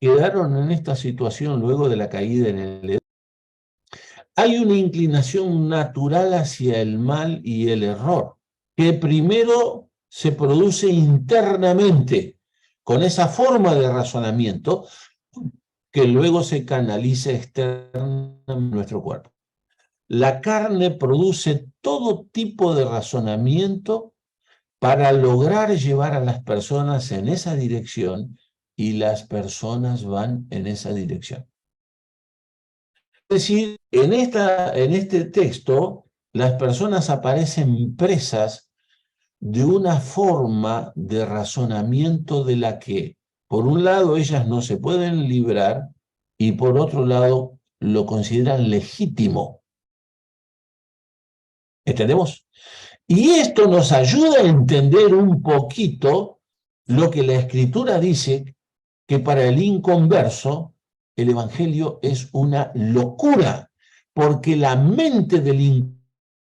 quedaron en esta situación luego de la caída en el Edén. Hay una inclinación natural hacia el mal y el error, que primero se produce internamente, con esa forma de razonamiento, que luego se canaliza externamente en nuestro cuerpo. La carne produce todo tipo de razonamiento para lograr llevar a las personas en esa dirección y las personas van en esa dirección. Es decir, en este texto, las personas aparecen presas de una forma de razonamiento de la que, Por un lado, ellas no se pueden librar y por otro lado, lo consideran legítimo. ¿Entendemos? Y esto nos ayuda a entender un poquito lo que la Escritura dice, que para el inconverso el Evangelio es una locura, porque la mente del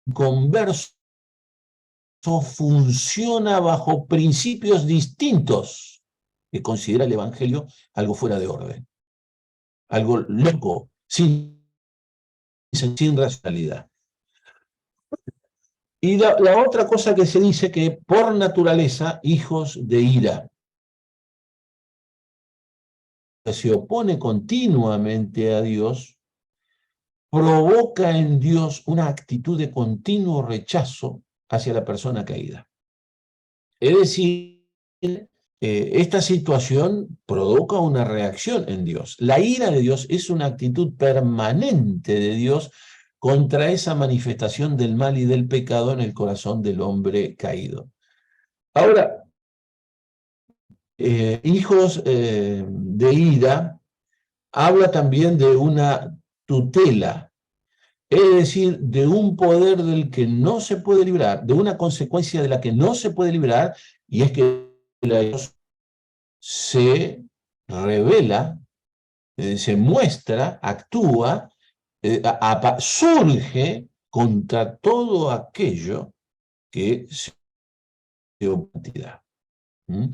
inconverso funciona bajo principios distintos, que considera el Evangelio algo fuera de orden, algo loco, sin racionalidad. Y la otra cosa que se dice que por naturaleza, hijos de ira, que se opone continuamente a Dios, provoca en Dios una actitud de continuo rechazo hacia la persona caída. Es decir, esta situación provoca una reacción en Dios. La ira de Dios es una actitud permanente de Dios contra esa manifestación del mal y del pecado en el corazón del hombre caído. Ahora, hijos de ira habla también de una tutela, es decir, de un poder del que no se puede librar, de una consecuencia de la que no se puede librar, y es que Dios se revela, se muestra, actúa, surge contra todo aquello que se opone. ¿Mm?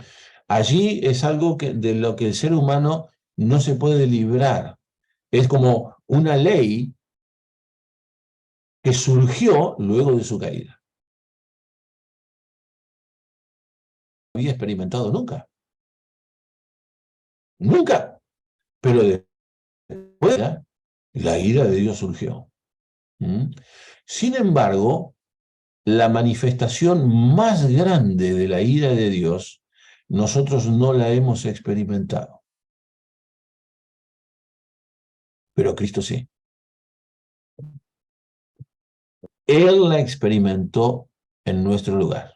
Allí es algo de lo que el ser humano no se puede librar. Es como una ley que surgió luego de su caída. No había experimentado nunca. Nunca. Pero después la ira de Dios surgió. ¿Mm? Sin embargo, la manifestación más grande de la ira de Dios, nosotros no la hemos experimentado. Pero Cristo sí. Él la experimentó en nuestro lugar.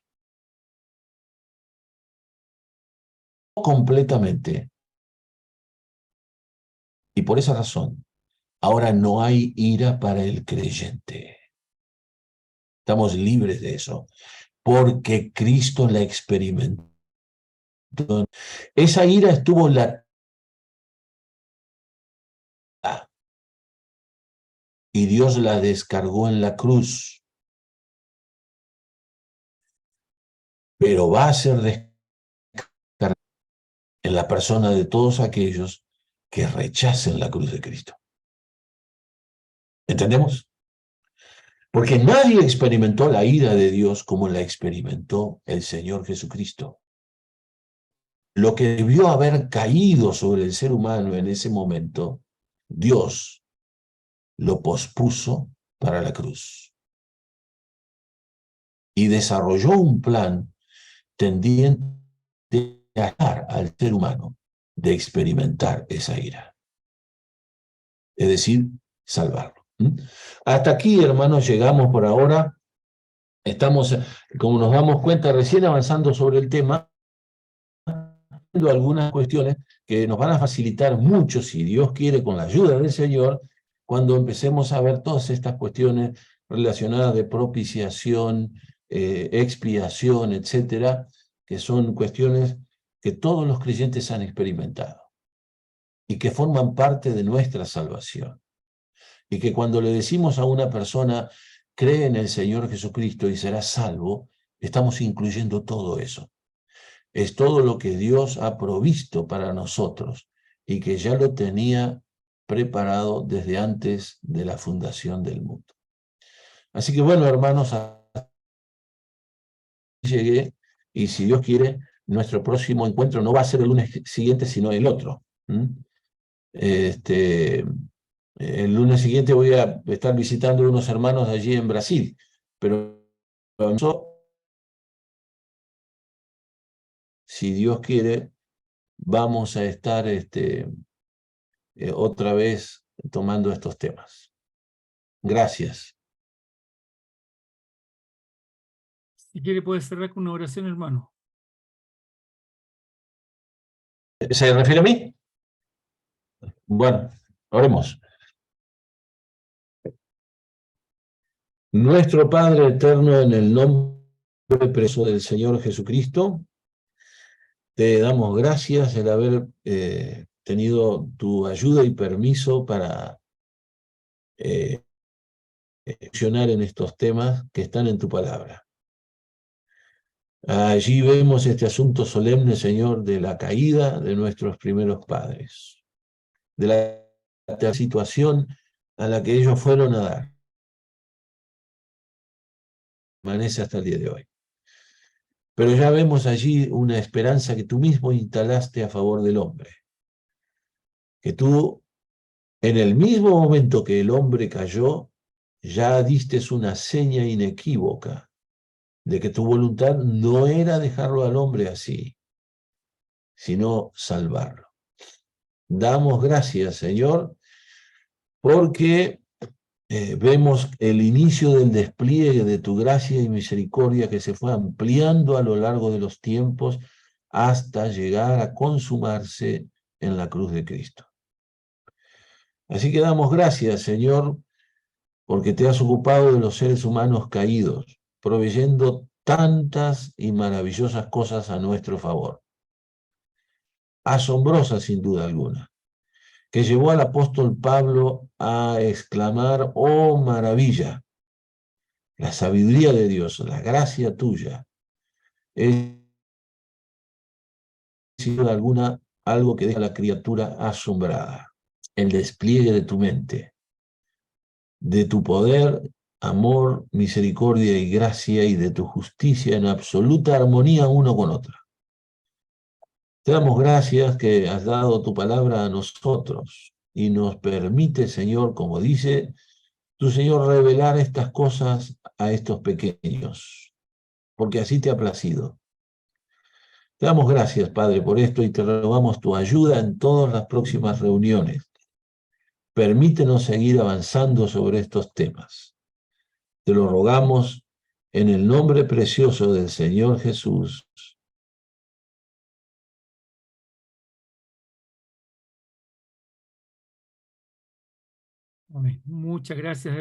Completamente. Y por esa razón, ahora no hay ira para el creyente. Estamos libres de eso, porque Cristo la experimentó. Esa ira estuvo latente y Dios la descargó en la cruz, pero va a ser descargada en la persona de todos aquellos que rechacen la cruz de Cristo. ¿Entendemos? Porque nadie experimentó la ira de Dios como la experimentó el Señor Jesucristo. Lo que debió haber caído sobre el ser humano en ese momento, Dios lo pospuso para la cruz y desarrolló un plan tendiente a dar al ser humano de experimentar esa ira, es decir, salvarlo. Hasta aquí, hermanos, llegamos por ahora. Estamos, como nos damos cuenta, recién avanzando sobre el tema, algunas cuestiones que nos van a facilitar mucho, si Dios quiere, con la ayuda del Señor, cuando empecemos a ver todas estas cuestiones relacionadas de propiciación, expiación, etcétera, que son cuestiones que todos los creyentes han experimentado y que forman parte de nuestra salvación. Y que cuando le decimos a una persona, cree en el Señor Jesucristo y serás salvo, estamos incluyendo todo eso. Es todo lo que Dios ha provisto para nosotros y que ya lo tenía preparado desde antes de la fundación del mundo. Así que bueno, hermanos, hasta aquí llegué y si Dios quiere, nuestro próximo encuentro no va a ser el lunes siguiente, sino el otro. El lunes siguiente voy a estar visitando a unos hermanos allí en Brasil, pero si Dios quiere, vamos a estar otra vez tomando estos temas. Gracias. Si quiere puede cerrar con una oración, hermano. ¿Se refiere a mí? Bueno, oremos. Nuestro Padre eterno, en el nombre precioso del Señor Jesucristo, te damos gracias el haber tenido tu ayuda y permiso para funcionar en estos temas que están en tu palabra. Allí vemos este asunto solemne, Señor, de la caída de nuestros primeros padres, de la situación a la que ellos fueron a dar, permanece hasta el día de hoy. Pero ya vemos allí una esperanza que tú mismo instalaste a favor del hombre, que tú, en el mismo momento que el hombre cayó, ya diste una seña inequívoca de que tu voluntad no era dejarlo al hombre así, sino salvarlo. Damos gracias, Señor, porque vemos el inicio del despliegue de tu gracia y misericordia que se fue ampliando a lo largo de los tiempos hasta llegar a consumarse en la cruz de Cristo. Así que damos gracias, Señor, porque te has ocupado de los seres humanos caídos, proveyendo tantas y maravillosas cosas a nuestro favor. Asombrosas sin duda alguna, que llevó al apóstol Pablo a exclamar: ¡oh maravilla! La sabiduría de Dios, la gracia tuya, es sin duda alguna algo que deja a la criatura asombrada. El despliegue de tu mente, de tu poder, amor, misericordia y gracia, y de tu justicia en absoluta armonía uno con otro. Te damos gracias que has dado tu palabra a nosotros y nos permite, Señor, como dice tu Señor, revelar estas cosas a estos pequeños, porque así te ha placido. Te damos gracias, Padre, por esto, y te rogamos tu ayuda en todas las próximas reuniones. Permítenos seguir avanzando sobre estos temas. Te lo rogamos en el nombre precioso del Señor Jesús. Amén. Muchas gracias.